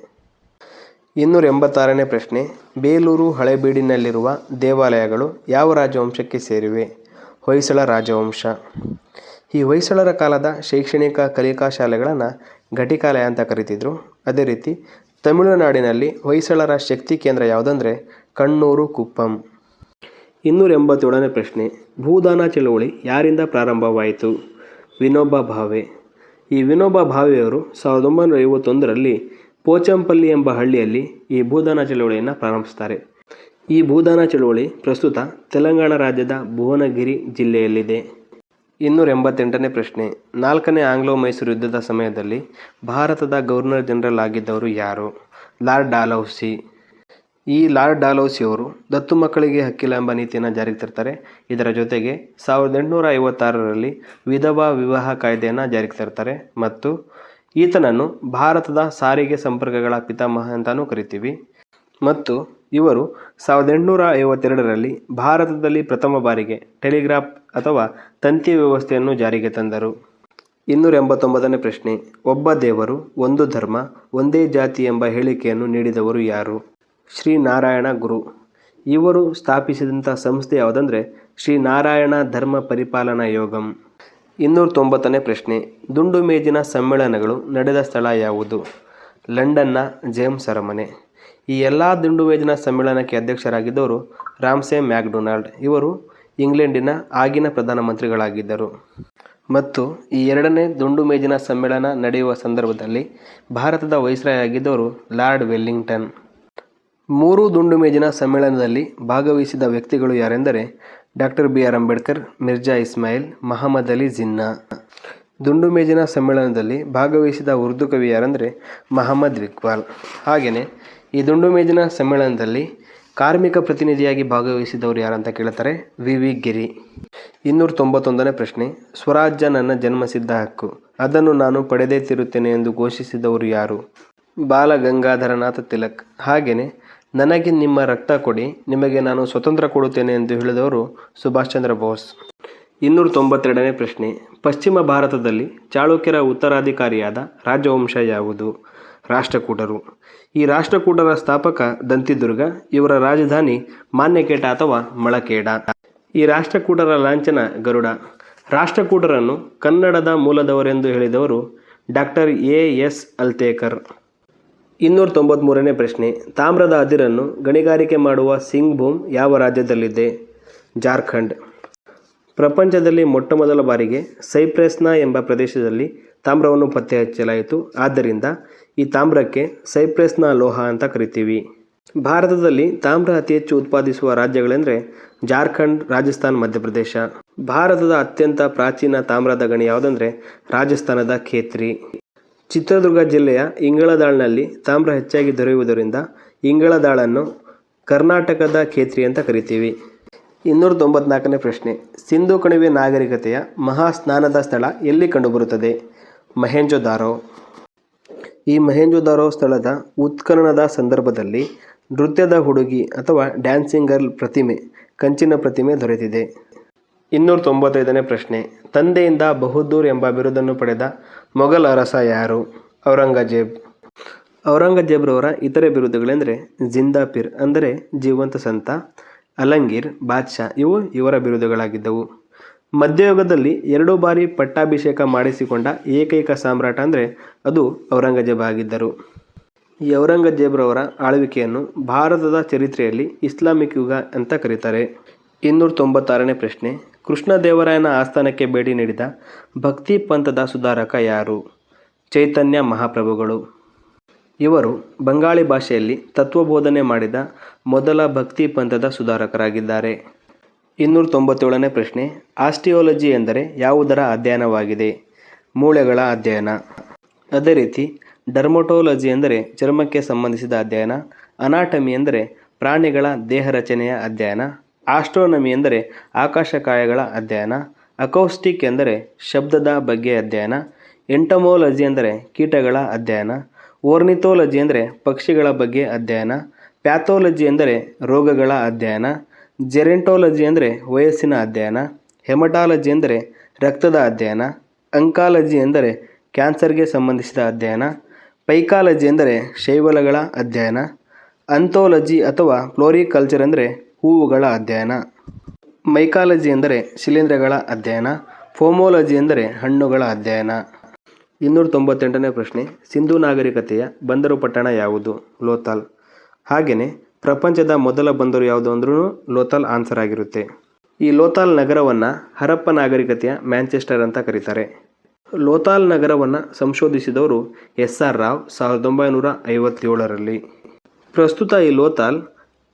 286ನೇ ಪ್ರಶ್ನೆ, ಬೇಲೂರು ಹಳೆಬೀಡಿನಲ್ಲಿರುವ ದೇವಾಲಯಗಳು ಯಾವ ರಾಜವಂಶಕ್ಕೆ ಸೇರಿವೆ? ಹೊಯ್ಸಳ ರಾಜವಂಶ. ಈ ಹೊಯ್ಸಳರ ಕಾಲದ ಶೈಕ್ಷಣಿಕ ಕಲಿಕಾ ಶಾಲೆಗಳನ್ನು ಘಟಿಕಾಲಯ ಅಂತ ಕರೀತಿದ್ರು. ಅದೇ ರೀತಿ ತಮಿಳುನಾಡಿನಲ್ಲಿ ಹೊಯ್ಸಳರ ಶಕ್ತಿ ಕೇಂದ್ರ ಯಾವುದಂದರೆ ಕಣ್ಣೂರು ಕುಪ್ಪಂ. 287ನೇ ಪ್ರಶ್ನೆ, ಭೂದಾನ ಚಳುವಳಿ ಯಾರಿಂದ ಪ್ರಾರಂಭವಾಯಿತು? ವಿನೋಬಾ ಭಾವೆ. ಈ ವಿನೋಬಾ ಭಾವೆಯವರು 1951ರಲ್ಲಿ ಪೋಚಂಪಲ್ಲಿ ಎಂಬ ಹಳ್ಳಿಯಲ್ಲಿ ಈ ಭೂದಾನ ಚಳುವಳಿಯನ್ನು ಪ್ರಾರಂಭಿಸ್ತಾರೆ. ಈ ಭೂದಾನ ಚಳುವಳಿ ಪ್ರಸ್ತುತ ತೆಲಂಗಾಣ ರಾಜ್ಯದ ಭುವನಗಿರಿ ಜಿಲ್ಲೆಯಲ್ಲಿದೆ. 288ನೇ ಪ್ರಶ್ನೆ, 4ನೇ ಆಂಗ್ಲೋ ಮೈಸೂರು ಯುದ್ಧದ ಸಮಯದಲ್ಲಿ ಭಾರತದ ಗವರ್ನರ್ ಜನರಲ್ ಆಗಿದ್ದವರು ಯಾರು? Lord Dalhousie. ಈ ಲಾರ್ಡ್ ಡಾಲೌಸಿ ಅವರು ದತ್ತು ಮಕ್ಕಳಿಗೆ ಹಕ್ಕಿಲ್ಲ ಎಂಬ ನೀತಿಯನ್ನು ಜಾರಿಗೆ ತರ್ತಾರೆ. ಇದರ ಜೊತೆಗೆ 1856ರಲ್ಲಿ ವಿಧವಾ ವಿವಾಹ ಕಾಯ್ದೆಯನ್ನು ಜಾರಿಗೆ ತರ್ತಾರೆ ಮತ್ತು ಈತನನ್ನು ಭಾರತದ ಸಾರಿಗೆ ಸಂಪರ್ಕಗಳ ಪಿತಾಮಹ ಅಂತಾನೂ ಕರಿತೀವಿ. ಮತ್ತು ಇವರು 1852ರಲ್ಲಿ ಭಾರತದಲ್ಲಿ ಪ್ರಥಮ ಬಾರಿಗೆ ಟೆಲಿಗ್ರಾಫ್ ಅಥವಾ ತಂತಿ ವ್ಯವಸ್ಥೆಯನ್ನು ಜಾರಿಗೆ ತಂದರು. 289ನೇ ಪ್ರಶ್ನೆ, ಒಬ್ಬ ದೇವರು, ಒಂದು ಧರ್ಮ, ಒಂದೇ ಜಾತಿ ಎಂಬ ಹೇಳಿಕೆಯನ್ನು ನೀಡಿದವರು ಯಾರು? ಶ್ರೀ ನಾರಾಯಣ ಗುರು. ಇವರು ಸ್ಥಾಪಿಸಿದಂಥ ಸಂಸ್ಥೆ ಯಾವುದಂದರೆ ಶ್ರೀ ನಾರಾಯಣ ಧರ್ಮ ಪರಿಪಾಲನಾ ಯೋಗಂ. 290ನೇ ಪ್ರಶ್ನೆ, ದುಂಡು ಮೇಜಿನ ಸಮ್ಮೇಳನಗಳು ನಡೆದ ಸ್ಥಳ ಯಾವುದು? ಲಂಡನ್ನ ಜೇಮ್ಸ್ ಅರಮನೆ. ಈ ಎಲ್ಲ ದುಂಡು ಮೇಜಿನ ಸಮ್ಮೇಳನಕ್ಕೆ ಅಧ್ಯಕ್ಷರಾಗಿದ್ದವರು ರಾಮ್ಸೆ ಮ್ಯಾಕ್ಡೊನಾಲ್ಡ್. ಇವರು ಇಂಗ್ಲೆಂಡಿನ ಆಗಿನ ಪ್ರಧಾನಮಂತ್ರಿಗಳಾಗಿದ್ದರು. ಮತ್ತು ಈ ಎರಡನೇ ದುಂಡು ಮೇಜಿನ ಸಮ್ಮೇಳನ ನಡೆಯುವ ಸಂದರ್ಭದಲ್ಲಿ ಭಾರತದ ವೈಸ್ರಾಯ್ ಆಗಿದ್ದವರು ಲಾರ್ಡ್ ವೆಲ್ಲಿಂಗ್ಟನ್. 3 ದುಂಡು ಮೇಜಿನ ಸಮ್ಮೇಳನದಲ್ಲಿ ಭಾಗವಹಿಸಿದ ವ್ಯಕ್ತಿಗಳು ಯಾರೆಂದರೆ ಡಾಕ್ಟರ್ BR ಅಂಬೇಡ್ಕರ್, ಮಿರ್ಜಾ ಇಸ್ಮಾಯಿಲ್, ಮಹಮ್ಮದ್ ಅಲಿ ಜಿನ್ನಾ. ದುಂಡು ಮೇಜಿನ ಸಮ್ಮೇಳನದಲ್ಲಿ ಭಾಗವಹಿಸಿದ ಉರ್ದು ಕವಿ ಯಾರೆಂದರೆ ಮಹಮ್ಮದ್ ಇಕ್ಬಾಲ್. ಹಾಗೆಯೇ ಈ ದುಂಡು ಮೇಜಿನ ಸಮ್ಮೇಳನದಲ್ಲಿ ಕಾರ್ಮಿಕ ಪ್ರತಿನಿಧಿಯಾಗಿ ಭಾಗವಹಿಸಿದವರು ಯಾರಂತ ಕೇಳ್ತಾರೆ, VV ಗಿರಿ. 291ನೇ ಪ್ರಶ್ನೆ, ಸ್ವರಾಜ್ಯ ನನ್ನ ಜನ್ಮಸಿದ್ಧ ಹಕ್ಕು, ಅದನ್ನು ನಾನು ಪಡೆದೇ ತೀರುತ್ತೇನೆ ಎಂದು ಘೋಷಿಸಿದವರು ಯಾರು? ಬಾಲ ಗಂಗಾಧರನಾಥ ತಿಲಕ್. ಹಾಗೆಯೇ ನನಗೆ ನಿಮ್ಮ ರಕ್ತ ಕೊಡಿ, ನಿಮಗೆ ನಾನು ಸ್ವತಂತ್ರ ಕೊಡುತ್ತೇನೆ ಎಂದು ಹೇಳಿದವರು ಸುಭಾಷ್ ಚಂದ್ರ ಬೋಸ್. 292ನೇ ಪ್ರಶ್ನೆ, ಪಶ್ಚಿಮ ಭಾರತದಲ್ಲಿ ಚಾಳುಕ್ಯರ ಉತ್ತರಾಧಿಕಾರಿಯಾದ ರಾಜವಂಶ ಯಾವುದು? ರಾಷ್ಟ್ರಕೂಟರು. ಈ ರಾಷ್ಟ್ರಕೂಟರ ಸ್ಥಾಪಕ ದಂತಿದುರ್ಗ. ಇವರ ರಾಜಧಾನಿ ಮಾನ್ಯಕೇಟ ಅಥವಾ ಮಳಕೇಡ. ಈ ರಾಷ್ಟ್ರಕೂಟರ ಲಾಂಛನ ಗರುಡ. ರಾಷ್ಟ್ರಕೂಟರನ್ನು ಕನ್ನಡದ ಮೂಲದವರೆಂದು ಹೇಳಿದವರು ಡಾಕ್ಟರ್ AS ಅಲ್ತೇಕರ್. 293ನೇ ಪ್ರಶ್ನೆ, ತಾಮ್ರದ ಅದಿರನ್ನು ಗಣಿಗಾರಿಕೆ ಮಾಡುವ ಸಿಂಗ್ಭೂಮ್ ಯಾವ ರಾಜ್ಯದಲ್ಲಿದೆ? ಜಾರ್ಖಂಡ್. ಪ್ರಪಂಚದಲ್ಲಿ ಮೊಟ್ಟಮೊದಲ ಬಾರಿಗೆ ಸೈಪ್ರೆಸ್ನ ಎಂಬ ಪ್ರದೇಶದಲ್ಲಿ ತಾಮ್ರವನ್ನು ಪತ್ತೆ ಹಚ್ಚಲಾಯಿತು. ಆದ್ದರಿಂದ ಈ ತಾಮ್ರಕ್ಕೆ ಸೈಪ್ರೆಸ್ನ ಲೋಹ ಅಂತ ಕರಿತೀವಿ. ಭಾರತದಲ್ಲಿ ತಾಮ್ರ ಅತಿ ಹೆಚ್ಚು ಉತ್ಪಾದಿಸುವ ರಾಜ್ಯಗಳೆಂದರೆ ಜಾರ್ಖಂಡ್, ರಾಜಸ್ಥಾನ್, ಮಧ್ಯಪ್ರದೇಶ. ಭಾರತದ ಅತ್ಯಂತ ಪ್ರಾಚೀನ ತಾಮ್ರದ ಗಣಿ ಯಾವುದಂದರೆ ರಾಜಸ್ಥಾನದ ಖೇತ್ರಿ. ಚಿತ್ರದುರ್ಗ ಜಿಲ್ಲೆಯ ಇಂಗಳದಾಳ್ನಲ್ಲಿ ತಾಮ್ರ ಹೆಚ್ಚಾಗಿ ದೊರೆಯುವುದರಿಂದ ಇಂಗಳದಾಳನ್ನು ಕರ್ನಾಟಕದ ಖೇತ್ರಿ ಅಂತ ಕರಿತೀವಿ. 294ನೇ ಪ್ರಶ್ನೆ, ಸಿಂಧೂ ಕಣಿವೆ ನಾಗರಿಕತೆಯ ಮಹಾಸ್ನಾನದ ಸ್ಥಳ ಎಲ್ಲಿ ಕಂಡುಬರುತ್ತದೆ? ಮೊಹೆಂಜೊದಾರೋ. ಈ ಮೊಹೆಂಜೊದಾರೋ ಸ್ಥಳದ ಉತ್ಖನನದ ಸಂದರ್ಭದಲ್ಲಿ ನೃತ್ಯದ ಹುಡುಗಿ ಅಥವಾ ಡ್ಯಾನ್ಸಿಂಗ್ ಗರ್ಲ್ ಪ್ರತಿಮೆ, ಕಂಚಿನ ಪ್ರತಿಮೆ ದೊರೆತಿದೆ. 295ನೇ ಪ್ರಶ್ನೆ, ತಂದೆಯಿಂದ ಬಹುದ್ದೂರ್ ಎಂಬ ಬಿರುದನ್ನು ಪಡೆದ ಮೊಘಲ್ ಅರಸ ಯಾರು? ಔರಂಗಜೇಬ್. ಔರಂಗಜೇಬ್ರವರ ಇತರೆ ಬಿರುದುಗಳೆಂದರೆ ಜಿಂದಾಪೀರ್ ಅಂದರೆ ಜೀವಂತ ಸಂತ, ಅಲಂಗೀರ್, ಬಾದ್ಶಾ ಇವು ಇವರ ಬಿರುದುಗಳಾಗಿದ್ದವು. ಮಧ್ಯಯುಗದಲ್ಲಿ 2 ಬಾರಿ ಪಟ್ಟಾಭಿಷೇಕ ಮಾಡಿಸಿಕೊಂಡ ಏಕೈಕ ಸಾಮ್ರಾಟ ಅಂದರೆ ಅದು ಔರಂಗಜೇಬ ಆಗಿದ್ದರು. ಈ ಔರಂಗಜೇಬ್ರವರ ಆಳ್ವಿಕೆಯನ್ನು ಭಾರತದ ಚರಿತ್ರೆಯಲ್ಲಿ ಇಸ್ಲಾಮಿಕ್ ಯುಗ ಅಂತ ಕರೀತಾರೆ. 296ನೇ ಪ್ರಶ್ನೆ, ಕೃಷ್ಣದೇವರಾಯನ ಆಸ್ಥಾನಕ್ಕೆ ಭೇಟಿ ನೀಡಿದ ಭಕ್ತಿ ಪಂಥದ ಸುಧಾರಕ ಯಾರು? ಚೈತನ್ಯ ಮಹಾಪ್ರಭುಗಳು. ಇವರು ಬಂಗಾಳಿ ಭಾಷೆಯಲ್ಲಿ ತತ್ವಬೋಧನೆ ಮಾಡಿದ ಮೊದಲ ಭಕ್ತಿ ಪಂಥದ ಸುಧಾರಕರಾಗಿದ್ದಾರೆ. 297ನೇ ಪ್ರಶ್ನೆ, ಆಸ್ಟಿಯಾಲಜಿ ಎಂದರೆ ಯಾವುದರ ಅಧ್ಯಯನವಾಗಿದೆ? ಮೂಳೆಗಳ ಅಧ್ಯಯನ. ಅದೇ ರೀತಿ ಡರ್ಮಟೋಲಜಿ ಎಂದರೆ ಚರ್ಮಕ್ಕೆ ಸಂಬಂಧಿಸಿದ ಅಧ್ಯಯನ. ಅನಾಟಮಿ ಎಂದರೆ ಪ್ರಾಣಿಗಳ ದೇಹ ರಚನೆಯ ಅಧ್ಯಯನ. ಆಸ್ಟ್ರೋನಮಿ ಎಂದರೆ ಆಕಾಶಕಾಯಗಳ ಅಧ್ಯಯನ. ಅಕೌಸ್ಟಿಕ್ ಎಂದರೆ ಶಬ್ದದ ಬಗ್ಗೆ ಅಧ್ಯಯನ. ಎಂಟಮೋಲಜಿ ಎಂದರೆ ಕೀಟಗಳ ಅಧ್ಯಯನ. ಓರ್ನಿಥೋಲಜಿ ಎಂದರೆ ಪಕ್ಷಿಗಳ ಬಗ್ಗೆ ಅಧ್ಯಯನ. ಪ್ಯಾಥೋಲಜಿ ಎಂದರೆ ರೋಗಗಳ ಅಧ್ಯಯನ. ಜೆರೆಂಟೋಲಜಿ ಅಂದರೆ ವಯಸ್ಸಿನ ಅಧ್ಯಯನ. ಹೆಮಟಾಲಜಿ ಎಂದರೆ ರಕ್ತದ ಅಧ್ಯಯನ. ಅಂಕಾಲಜಿ ಎಂದರೆ ಕ್ಯಾನ್ಸರ್ಗೆ ಸಂಬಂಧಿಸಿದ ಅಧ್ಯಯನ. ಪೈಕಾಲಜಿ ಎಂದರೆ ಶೈವಲಗಳ ಅಧ್ಯಯನ. ಅಂಥೋಲಜಿ ಅಥವಾ ಫ್ಲೋರಿಕಲ್ಚರ್ ಎಂದರೆ ಹೂವುಗಳ ಅಧ್ಯಯನ. ಮೈಕಾಲಜಿ ಎಂದರೆ ಶಿಲೀಂಧ್ರಗಳ ಅಧ್ಯಯನ. ಫೋಮೋಲಜಿ ಎಂದರೆ ಹಣ್ಣುಗಳ ಅಧ್ಯಯನ. 298ನೇ ಪ್ರಶ್ನೆ, ಸಿಂಧೂ ನಾಗರಿಕತೆಯ ಬಂದರು ಪಟ್ಟಣ ಯಾವುದು? ಲೋಥಾಲ್. ಹಾಗೆಯೇ ಪ್ರಪಂಚದ ಮೊದಲ ಬಂದರು ಯಾವುದು ಅಂದ್ರೂ ಲೋಥಾಲ್ ಆನ್ಸರ್ ಆಗಿರುತ್ತೆ. ಈ ಲೋಥಾಲ್ ನಗರವನ್ನು ಹರಪ್ಪ ನಾಗರಿಕತೆಯ ಮ್ಯಾಂಚೆಸ್ಟರ್ ಅಂತ ಕರೀತಾರೆ. ಲೋಥಾಲ್ ನಗರವನ್ನು ಸಂಶೋಧಿಸಿದವರು SR ರಾವ್ 1957ರಲ್ಲಿ. ಪ್ರಸ್ತುತ ಈ ಲೋಥಾಲ್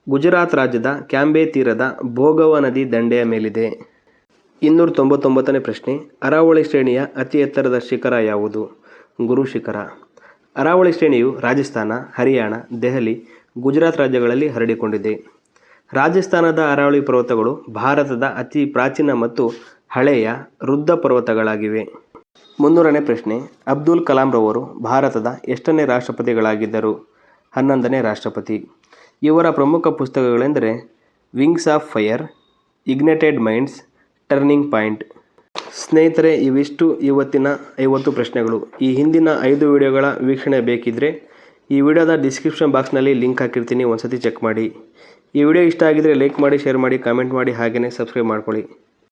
ಗುಜರಾತ್ ರಾಜ್ಯದ ಕ್ಯಾಂಬೆ ತೀರದ ಭೋಗವ ನದಿ ದಂಡೆಯ ಮೇಲಿದೆ. 299ನೇ ಪ್ರಶ್ನೆ, ಅರಾವಳಿ ಶ್ರೇಣಿಯ ಅತಿ ಎತ್ತರದ ಶಿಖರ ಯಾವುದು? ಗುರು ಶಿಖರ. ಅರಾವಳಿ ಶ್ರೇಣಿಯು ರಾಜಸ್ಥಾನ, ಹರಿಯಾಣ, ದೆಹಲಿ, ಗುಜರಾತ್ ರಾಜ್ಯಗಳಲ್ಲಿ ಹರಡಿಕೊಂಡಿದೆ. ರಾಜಸ್ಥಾನದ ಅರಾವಳಿ ಪರ್ವತಗಳು ಭಾರತದ ಅತಿ ಪ್ರಾಚೀನ ಮತ್ತು ಹಳೆಯ ವೃದ್ಧ ಪರ್ವತಗಳಾಗಿವೆ. 300ನೇ ಪ್ರಶ್ನೆ, ಅಬ್ದುಲ್ ಕಲಾಂ ರವರು ಭಾರತದ ಎಷ್ಟನೇ ರಾಷ್ಟ್ರಪತಿಗಳಾಗಿದ್ದರು? 11ನೇ ರಾಷ್ಟ್ರಪತಿ. ಇವರ ಪ್ರಮುಖ ಪುಸ್ತಕಗಳೆಂದರೆ wings of fire, ignited minds, turning point. ಸ್ನೇಹಿತರೆ, ಇವಿಷ್ಟು ಇವತ್ತಿನ 50 ಪ್ರಶ್ನೆಗಳು. ಈ ಹಿಂದಿನ 5 ವಿಡಿಯೋಗಳ ವೀಕ್ಷಣೆ ಬೇಕಿದ್ದರೆ ಈ ವಿಡಿಯೋದ ಡಿಸ್ಕ್ರಿಪ್ಷನ್ ಬಾಕ್ಸ್ನಲ್ಲಿ ಲಿಂಕ್ ಹಾಕಿರ್ತೀನಿ, ಒಂದ್ಸತಿ ಚೆಕ್ ಮಾಡಿ. ಈ ವಿಡಿಯೋ ಇಷ್ಟ ಆಗಿದರೆ ಲೈಕ್ ಮಾಡಿ, ಶೇರ್ ಮಾಡಿ, ಕಾಮೆಂಟ್ ಮಾಡಿ, ಹಾಗೆಯೇ ಸಬ್ಸ್ಕ್ರೈಬ್ ಮಾಡ್ಕೊಳ್ಳಿ.